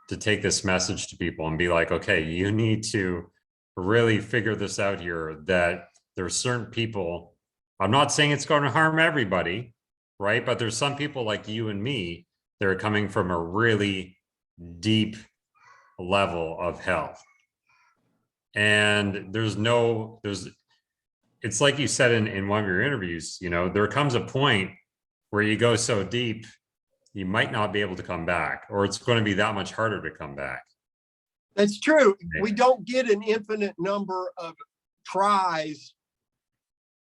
to take this message to people and be like, okay, you need to really figure this out here, that there's certain people, I'm not saying it's going to harm everybody, right? But there's some people like you and me that are coming from a really deep level of health. And it's like you said in one of your interviews, you know, there comes a point where you go so deep, you might not be able to come back, or it's going to be that much harder to come back. That's true. We don't get an infinite number of tries.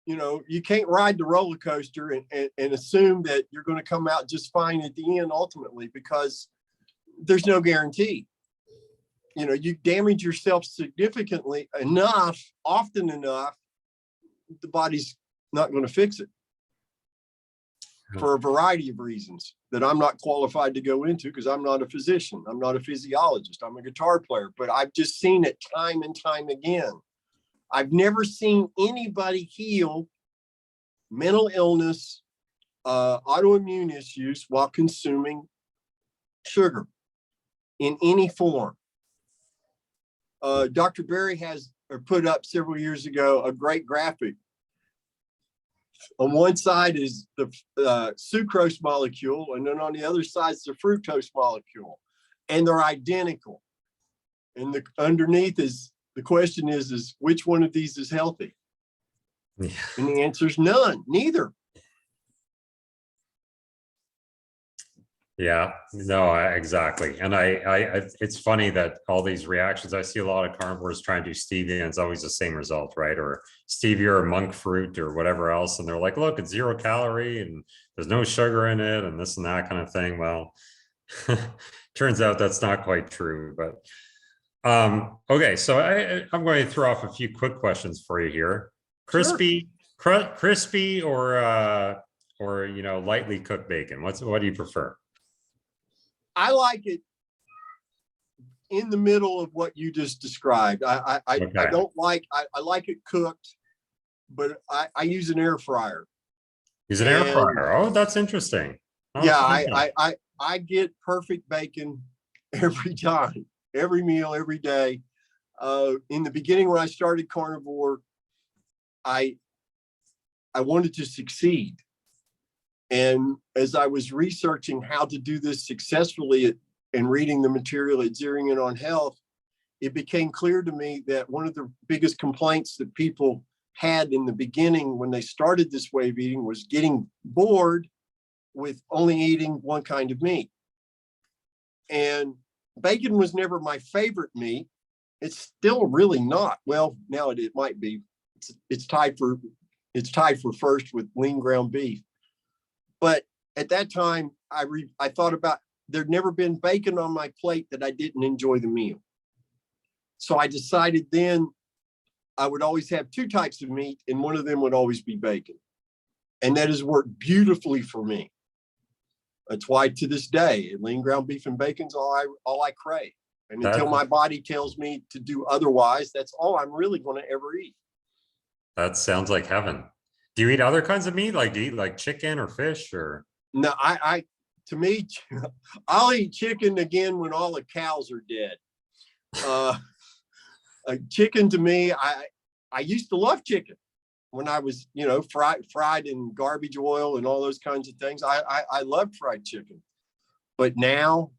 You know, you can't ride the roller coaster and assume that you're going to come out just fine at the end ultimately, because there's no guarantee. You know, you damage yourself significantly enough, often enough, the body's not going to fix it for a variety of reasons that I'm not qualified to go into, because I'm not a physician. I'm not a physiologist. I'm a guitar player, but I've just seen it time and time again. I've never seen anybody heal mental illness, autoimmune issues while consuming sugar in any form. Dr. Berry has put up several years ago a great graphic. On one side is the sucrose molecule, and then on the other side is the fructose molecule, and they're identical. And underneath is, the question is which one of these is healthy? Yeah. And the answer is none, neither. Yeah, no, exactly. And it's funny that all these reactions, I see a lot of carnivores trying to do stevia, and it's always the same result, right? Or stevia or monk fruit or whatever else. And they're like, look, it's 0 calorie and there's no sugar in it and this and that kind of thing. Well, turns out that's not quite true. But okay, so I'm going to throw off a few quick questions for you here. Crispy, sure. Crispy or you know, lightly cooked bacon? What do you prefer? I like it in the middle of what you just described. I don't like, I like it cooked, but I use an air fryer. Use an air fryer. Oh, that's interesting. Oh, yeah, I get perfect bacon every time, every meal, every day. In the beginning, when I started Carnivore, I wanted to succeed. And as I was researching how to do this successfully and reading the material at Zeroing In on Health, it became clear to me that one of the biggest complaints that people had in the beginning when they started this way of eating was getting bored with only eating one kind of meat. And bacon was never my favorite meat. It's still really not. Well, now it might be. It's tied for first with lean ground beef. But at that time, I thought about, there'd never been bacon on my plate that I didn't enjoy the meal. So I decided then I would always have 2 types of meat, and one of them would always be bacon. And that has worked beautifully for me. That's why to this day, lean ground beef and bacon's all I crave. And until my body tells me to do otherwise, that's all I'm really going to ever eat. That sounds like heaven. Do you eat other kinds of meat? Like, do you eat like chicken or fish or? No, to me, I'll eat chicken again when all the cows are dead. Chicken to me, I used to love chicken when I was, you know, fried in garbage oil and all those kinds of things. I loved fried chicken, but now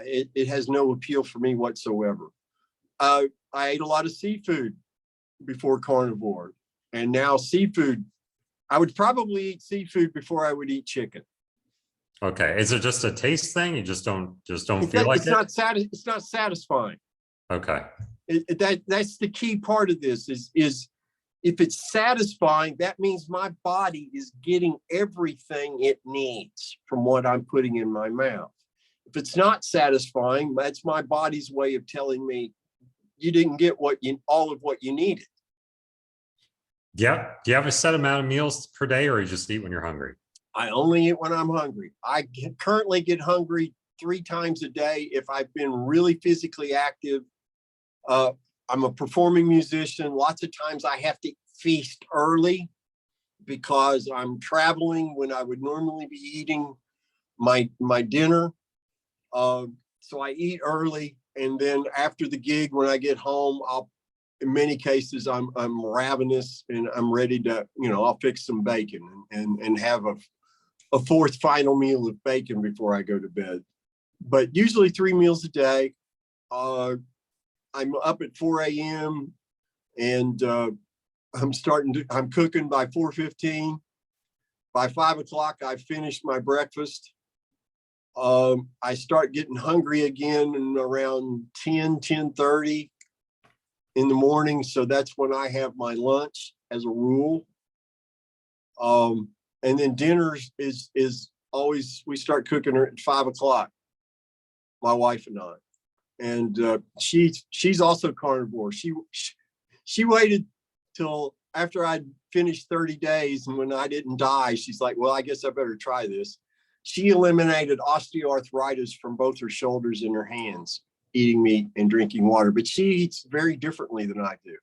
it has no appeal for me whatsoever. I ate a lot of seafood before Carnivore. And now seafood, I would probably eat seafood before I would eat chicken. Okay. Is it just a taste thing? You just don't feel like it? It's not satisfying. Okay. That's the key part of this is if it's satisfying, that means my body is getting everything it needs from what I'm putting in my mouth. If it's not satisfying, that's my body's way of telling me you didn't get all of what you needed. Yeah. Do you have a set amount of meals per day, or you just eat when you're hungry? I only eat when I'm hungry. I currently get hungry 3 times a day if I've been really physically active. I'm a performing musician. Lots of times I have to feast early because I'm traveling when I would normally be eating my dinner. So I eat early, and then after the gig, when I get home, in many cases, I'm ravenous and I'm ready to, I'll fix some bacon and have a fourth final meal of bacon before I go to bed. But usually 3 meals a day. I'm up at 4 a.m. and I'm cooking by 4:15. By 5 o'clock, I finished my breakfast. I start getting hungry again around 10:30 in the morning. So that's when I have my lunch as a rule. And then dinner is always, we start cooking at 5 o'clock, my wife and I. And she's also carnivore. She waited till after I'd finished 30 days, and when I didn't die, she's like, well, I guess I better try this. She eliminated osteoarthritis from both her shoulders and her hands, eating meat and drinking water. But she eats very differently than I do.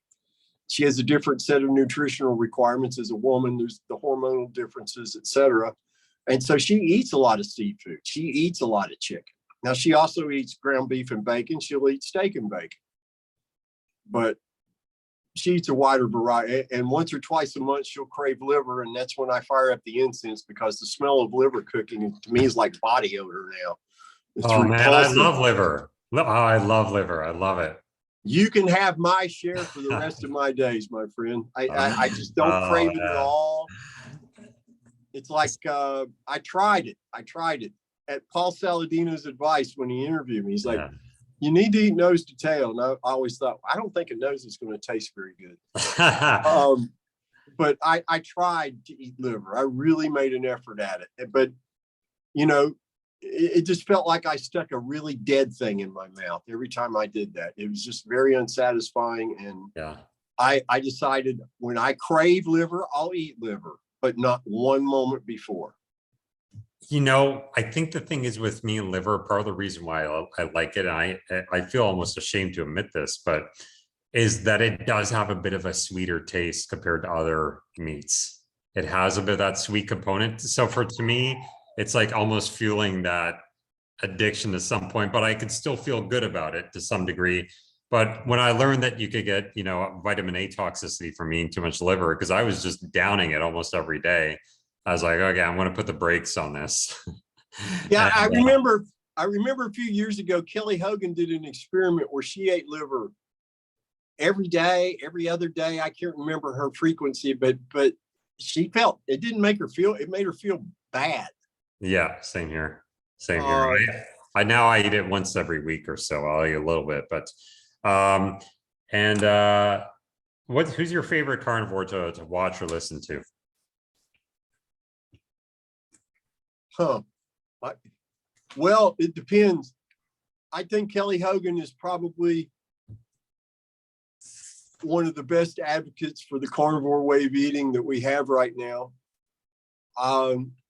She has a different set of nutritional requirements as a woman. There's the hormonal differences, et cetera. And so she eats a lot of seafood. She eats a lot of chicken. Now, she also eats ground beef and bacon. She'll eat steak and bacon. But she eats a wider variety. And once or twice a month, she'll crave liver. And that's when I fire up the incense, because the smell of liver cooking to me is like body odor now. It's Oh repulsive. man, I love liver. Oh, I love liver. I love it. You can have my share for the rest of my days, my friend. I just don't crave it at all. It's like I tried it. At Paul Saladino's advice when he interviewed me. He's like, you need to eat nose to tail. And I always thought, I don't think a nose is going to taste very good. But I tried to eat liver. I really made an effort at it. But, it just felt like I stuck a really dead thing in my mouth every time I did that. It was just very unsatisfying. And I decided when I crave liver, I'll eat liver, but not one moment before. I think the thing is with me and liver, part of the reason why I like it, and I feel almost ashamed to admit this, but is that it does have a bit of a sweeter taste compared to other meats. It has a bit of that sweet component. So to me, it's like almost fueling that addiction to some point, but I could still feel good about it to some degree. But when I learned that you could get, vitamin A toxicity from eating too much liver, because I was just downing it almost every day, I was like, okay, I'm going to put the brakes on this. Yeah, I remember a few years ago, Kelly Hogan did an experiment where she ate liver every day, every other day. I can't remember her frequency, but she felt it didn't make her feel, it made her feel bad. Yeah, same here. I eat it once every week or so. I'll eat a little bit, but who's your favorite carnivore to watch or listen to? Well, it depends. I think Kelly Hogan is probably one of the best advocates for the carnivore way of eating that we have right now.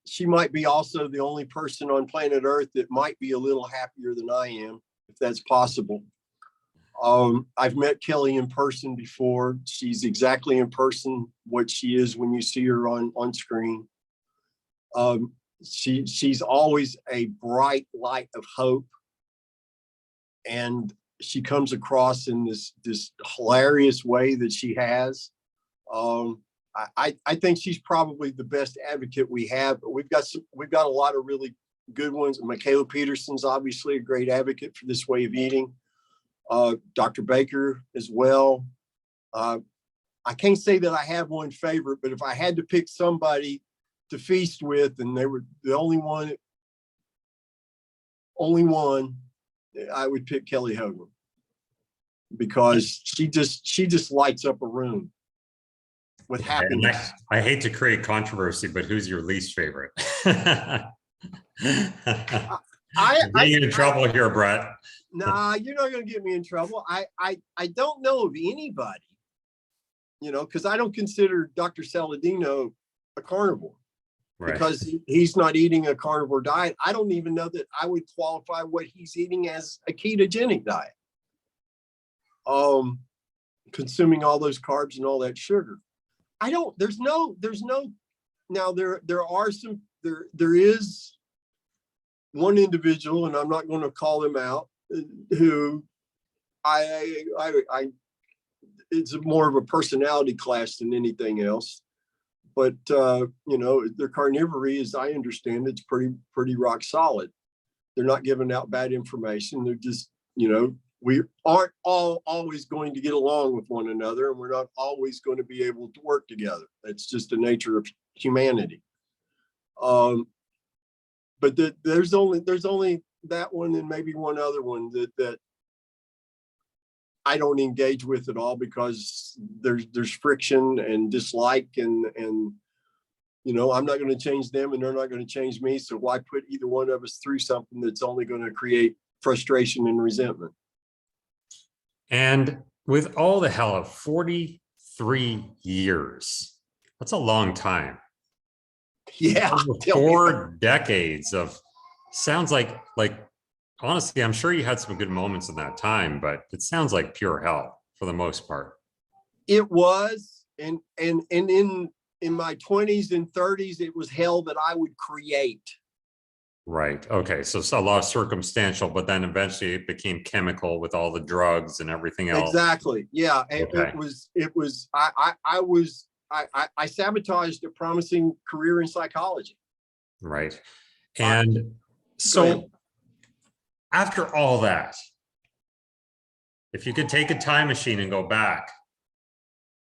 She might be also the only person on planet Earth that might be a little happier than I am, if that's possible. I've met Kelly in person before. She's exactly in person what she is when you see her on screen. She's always a bright light of hope, and she comes across in this hilarious way that she has. I think she's probably the best advocate we have, but we've got a lot of really good ones. Michaela Peterson's obviously a great advocate for this way of eating. Dr. Baker as well. I can't say that I have one favorite, but if I had to pick somebody to feast with, and they were the only one, I would pick Kelly Hogan, because she just lights up a room with happiness. I hate to create controversy, but who's your least favorite? I'm in trouble here, Brett. Nah, you're not going to get me in trouble. I don't know of anybody, because I don't consider Dr. Saladino a carnivore. Right. Because he's not eating a carnivore diet. I don't even know that I would qualify what he's eating as a ketogenic diet. Consuming all those carbs and all that sugar. There's no now there is one individual, and I'm not going to call him out, who I it's more of a personality clash than anything else. But you know, their carnivore, as I understand, it's pretty rock solid. They're not giving out bad information. They're just, you know, we aren't all always going to get along with one another, and we're not always going to be able to work together. It's just the nature of humanity. But there's only that one and maybe one other one that I don't engage with at all, because there's friction and dislike, and you know, I'm not going to change them and they're not going to change me. So why put either one of us through something that's only going to create frustration and resentment? And with all the hell of 43 years, that's a long time. Yeah. Over 4 decades of, sounds like honestly, I'm sure you had some good moments in that time, but it sounds like pure hell for the most part. It was, and in my 20s and 30s, it was hell that I would create. Right. Okay. So it's a lot of circumstantial, but then eventually it became chemical with all the drugs and everything else. Exactly. Yeah. Okay. I sabotaged a promising career in psychology. Right. And so after all that, if you could take a time machine and go back,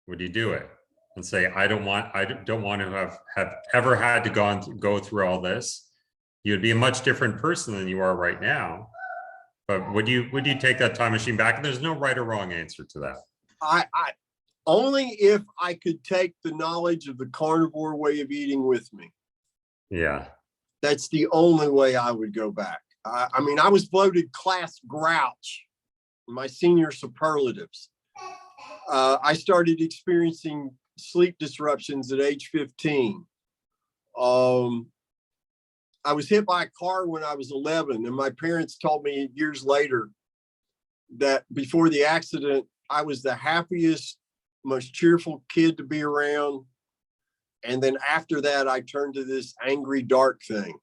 would you do it and say, I don't want to have ever had to go through all this? You'd be a much different person than you are right now. But would you take that time machine back? And there's no right or wrong answer to that. I only if I could take the knowledge of the carnivore way of eating with me. Yeah. That's the only way I would go back. I mean, I was voted class grouch in my senior superlatives. I started experiencing sleep disruptions at age 15. I was hit by a car when I was 11, and my parents told me years later that before the accident, I was the happiest, most cheerful kid to be around. And then after that, I turned to this angry, dark thing.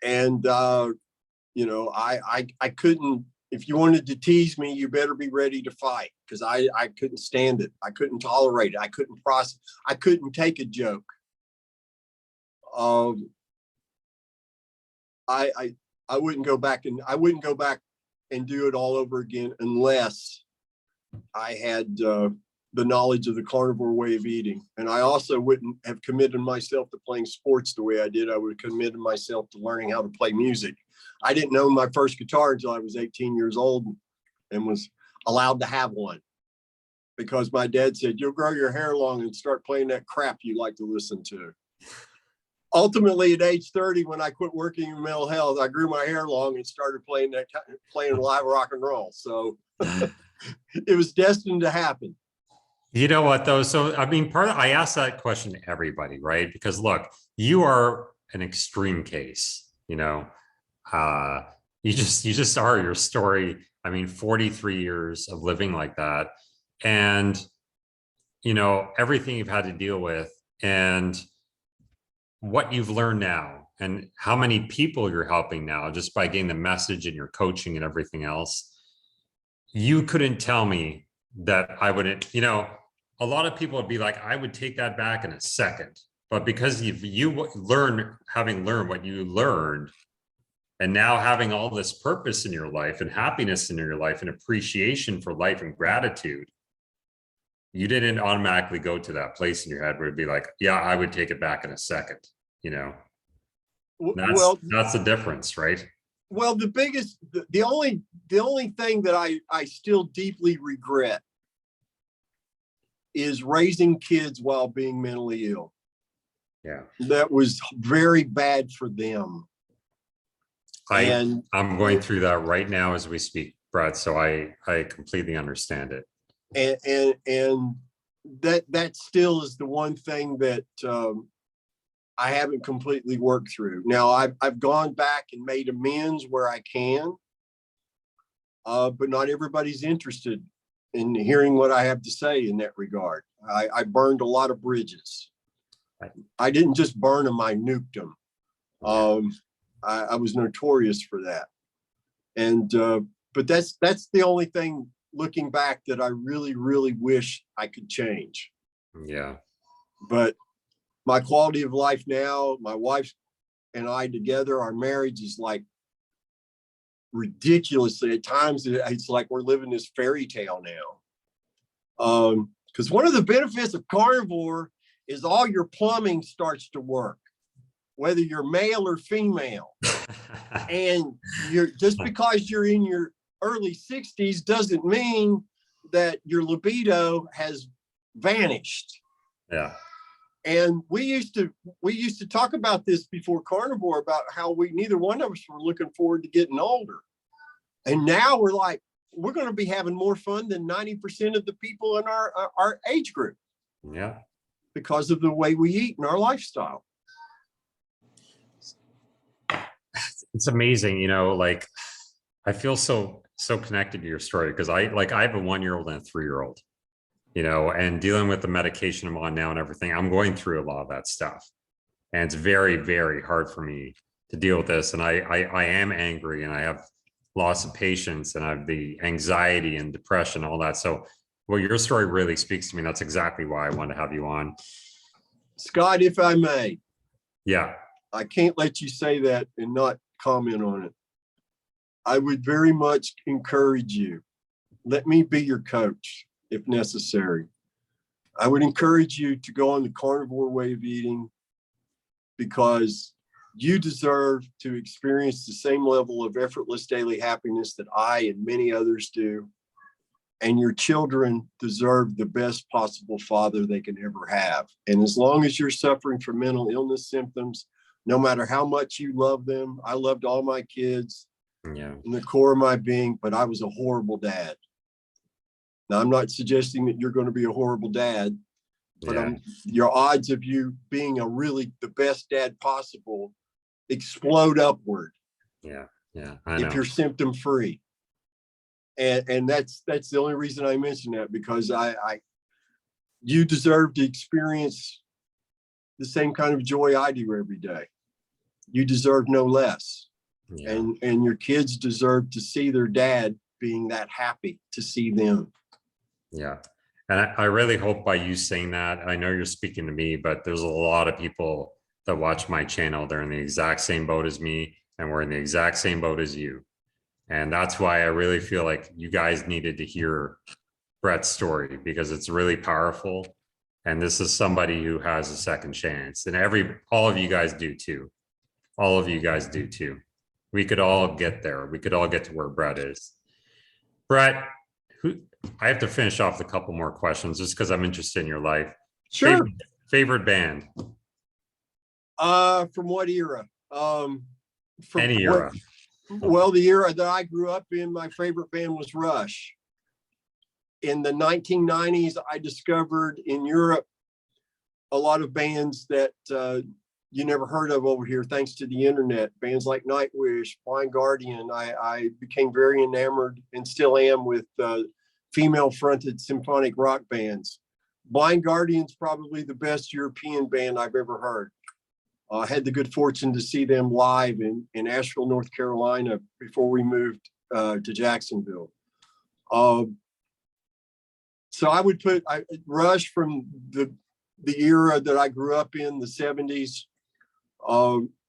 And, you know, I couldn't, if you wanted to tease me, you better be ready to fight, because I couldn't stand it. I couldn't tolerate it. I couldn't process. I couldn't take a joke. I wouldn't go back and do it all over again unless I had the knowledge of the carnivore way of eating. And I also wouldn't have committed myself to playing sports the way I did. I would have committed myself to learning how to play music. I didn't know my first guitar until I was 18 years old and was allowed to have one, because my dad said, you'll grow your hair long and start playing that crap you like to listen to. Ultimately, at age 30, when I quit working in mental health, I grew my hair long and started playing live rock and roll. So it was destined to happen. You know what, though? So, I mean, I ask that question to everybody, right? Because look, you are an extreme case, you know, you just are. Your story, I mean, 43 years of living like that, and, you know, everything you've had to deal with, and what you've learned now, and how many people you're helping now just by getting the message and your coaching and everything else. You couldn't tell me that I wouldn't, you know, a lot of people would be like, I would take that back in a second. But because you learned, having learned what you learned, and now having all this purpose in your life and happiness in your life and appreciation for life and gratitude, you didn't automatically go to that place in your head where it'd be like, yeah, I would take it back in a second, you know. That's the difference, right? Well, the only thing that I still deeply regret is raising kids while being mentally ill. Yeah. That was very bad for them. I'm going through that right now as we speak, Brett. So I completely understand it. And that still is the one thing that I haven't completely worked through. Now I've gone back and made amends where I can, but not everybody's interested in hearing what I have to say in that regard. I burned a lot of bridges. I didn't just burn them, I nuked them. I was notorious for that. And, but that's the only thing looking back that I really, really wish I could change. Yeah. But my quality of life now, my wife and I together, our marriage is like ridiculously, at times it's like we're living this fairy tale now. Because one of the benefits of carnivore is all your plumbing starts to work, whether you're male or female. And you're just because you're in your early 60s doesn't mean that your libido has vanished. Yeah. And we used to talk about this before carnivore, about how neither one of us were looking forward to getting older. And now we're like, we're going to be having more fun than 90% of the people in our age group. Yeah. Because of the way we eat and our lifestyle. It's amazing, like I feel so connected to your story, because I have a 1-year-old and a 3-year-old, and dealing with the medication I'm on now and everything. I'm going through a lot of that stuff, and it's very, very hard for me to deal with this. And I am angry, and I have loss of patience, and I have the anxiety and depression, all that. So, well, your story really speaks to me. That's exactly why I want to have you on. Scott, if I may. Yeah. I can't let you say that and not comment on it. I would very much encourage you. Let me be your coach if necessary. I would encourage you to go on the carnivore way of eating, because you deserve to experience the same level of effortless daily happiness that I and many others do. And your children deserve the best possible father they can ever have. And as long as you're suffering from mental illness symptoms, no matter how much you love them, I loved all my kids in the core of my being, but I was a horrible dad. Now, I'm not suggesting that you're going to be a horrible dad, but your odds of you being the best dad possible explode upward. Yeah. I know. If you're symptom-free. And that's the only reason I mention that, because you deserve to experience the same kind of joy I do every day. You deserve no less. Yeah. And your kids deserve to see their dad being that happy to see them. Yeah. And I really hope by you saying that, I know you're speaking to me, but there's a lot of people that watch my channel. They're in the exact same boat as me, and we're in the exact same boat as you. And that's why I really feel like you guys needed to hear Brett's story, because it's really powerful. And this is somebody who has a second chance, and all of you guys do too. All of you guys do too. We could all get there. We could all get to where Brett is. Brett, I have to finish off a couple more questions just because I'm interested in your life. Sure. Favorite band? From what era? From any era. Well, the era that I grew up in, my favorite band was Rush. In the 1990s, I discovered in Europe a lot of bands that you never heard of over here, thanks to the internet. Bands like Nightwish, Blind Guardian. I became very enamored, and still am, with female-fronted symphonic rock bands. Blind Guardian's probably the best European band I've ever heard. I had the good fortune to see them live in Asheville, North Carolina, before we moved to Jacksonville. So I would put Rush from the era that I grew up in, the 70s,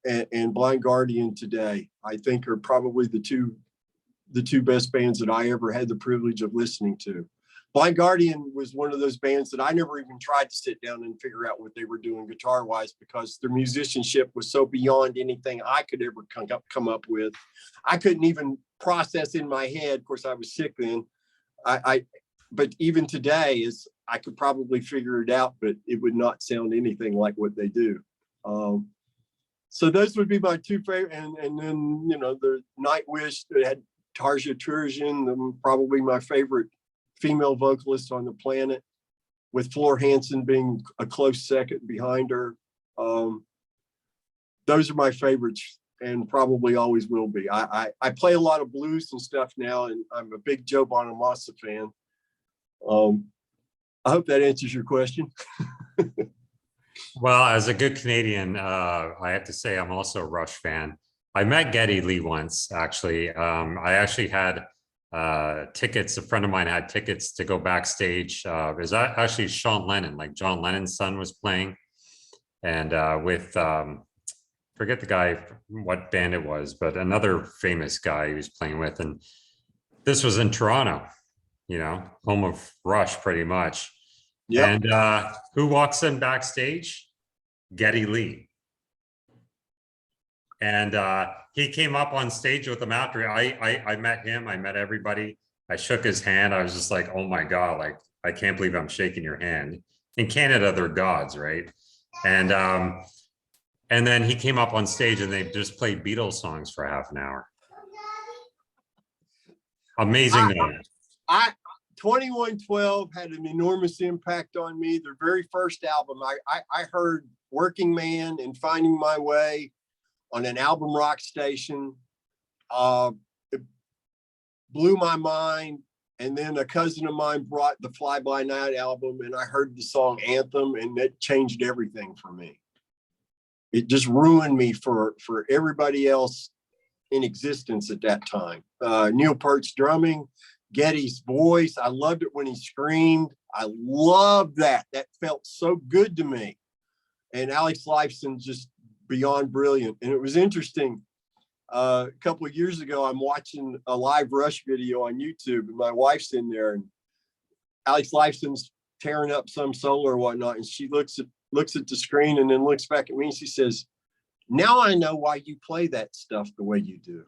and Blind Guardian today, I think, are probably the two best bands that I ever had the privilege of listening to. Blind Guardian was one of those bands that I never even tried to sit down and figure out what they were doing guitar-wise, because their musicianship was so beyond anything I could ever come up with. I couldn't even process in my head. Of course, I was sick then. But even today, I could probably figure it out, but it would not sound anything like what they do. So those would be my two favorite. And then, the Nightwish, that had Tarja Turzin, probably my favorite female vocalist on the planet, with Floor Hansen being a close second behind her. Those are my favorites, and probably always will be. I play a lot of blues and stuff now, and I'm a big Joe Bonamassa fan. I hope that answers your question. Well, as a good Canadian, I have to say I'm also a Rush fan. I met Geddy Lee once, actually. I actually had tickets. A friend of mine had tickets to go backstage. It was actually Sean Lennon, like John Lennon's son was playing, and with forget the guy, what band it was, but another famous guy he was playing with. And this was in Toronto, home of Rush, pretty much. Yep. And who walks in backstage? Geddy Lee. And he came up on stage with them after. I met him. I met everybody. I shook his hand. I was just like, oh my God, like, I can't believe I'm shaking your hand. In Canada, they're gods, right? And then he came up on stage and they just played Beatles songs for half an hour. Amazing night. 2112 had an enormous impact on me. Their very first album, I heard Working Man and Finding My Way on an album rock station. It blew my mind. And then a cousin of mine brought the Fly By Night album and I heard the song Anthem, and it changed everything for me. It just ruined me for everybody else in existence at that time. Neil Peart's drumming, Geddy's voice. I loved it when he screamed. I loved that. That felt so good to me. And Alex Lifeson just beyond brilliant. And it was interesting. A couple of years ago, I'm watching a live Rush video on YouTube, and my wife's in there, and Alex Lifeson's tearing up some solo or whatnot, and she looks at the screen and then looks back at me and she says, "Now I know why you play that stuff the way you do."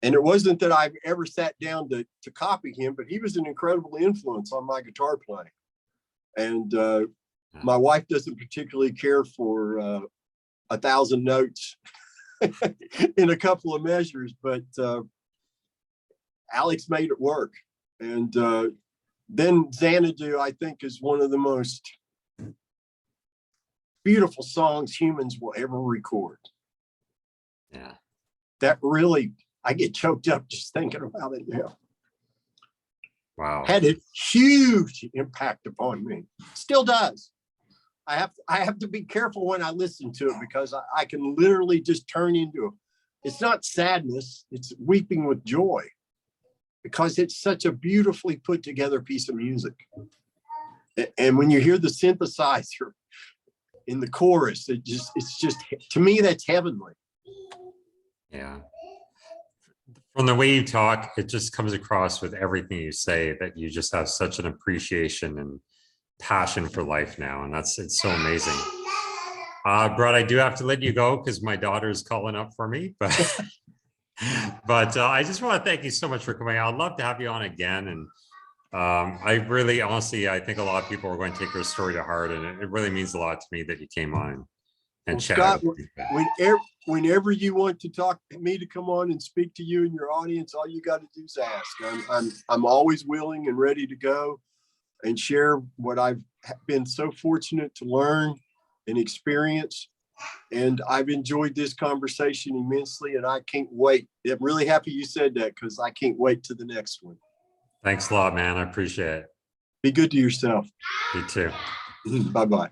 And it wasn't that I've ever sat down to copy him, but he was an incredible influence on my guitar playing. And my wife doesn't particularly care for 1,000 notes in a couple of measures, but Alex made it work. And then Xanadu, I think, is one of the most beautiful songs humans will ever record. Yeah. That really, I get choked up just thinking about it now. Wow. Had a huge impact upon me. Still does. I have to be careful when I listen to it, because I can literally just turn into it's not sadness, it's weeping with joy, because it's such a beautifully put together piece of music. And when you hear the synthesizer in the chorus, it's just to me, that's heavenly. Yeah. From the way you talk, it just comes across with everything you say that you just have such an appreciation and passion for life now. And it's so amazing. Brett, I do have to let you go because my daughter is calling up for me, but I just want to thank you so much for coming out. I'd love to have you on again. And I really, honestly, I think a lot of people are going to take your story to heart, and it really means a lot to me that you came on and chatted. Scott, whenever you want to talk to me to come on and speak to you and your audience, all you got to do is ask. I'm always willing and ready to go and share what I've been so fortunate to learn and experience. And I've enjoyed this conversation immensely, and I can't wait. I'm really happy you said that, because I can't wait to the next one. Thanks a lot, man. I appreciate it. Be good to yourself. You too. Bye-bye.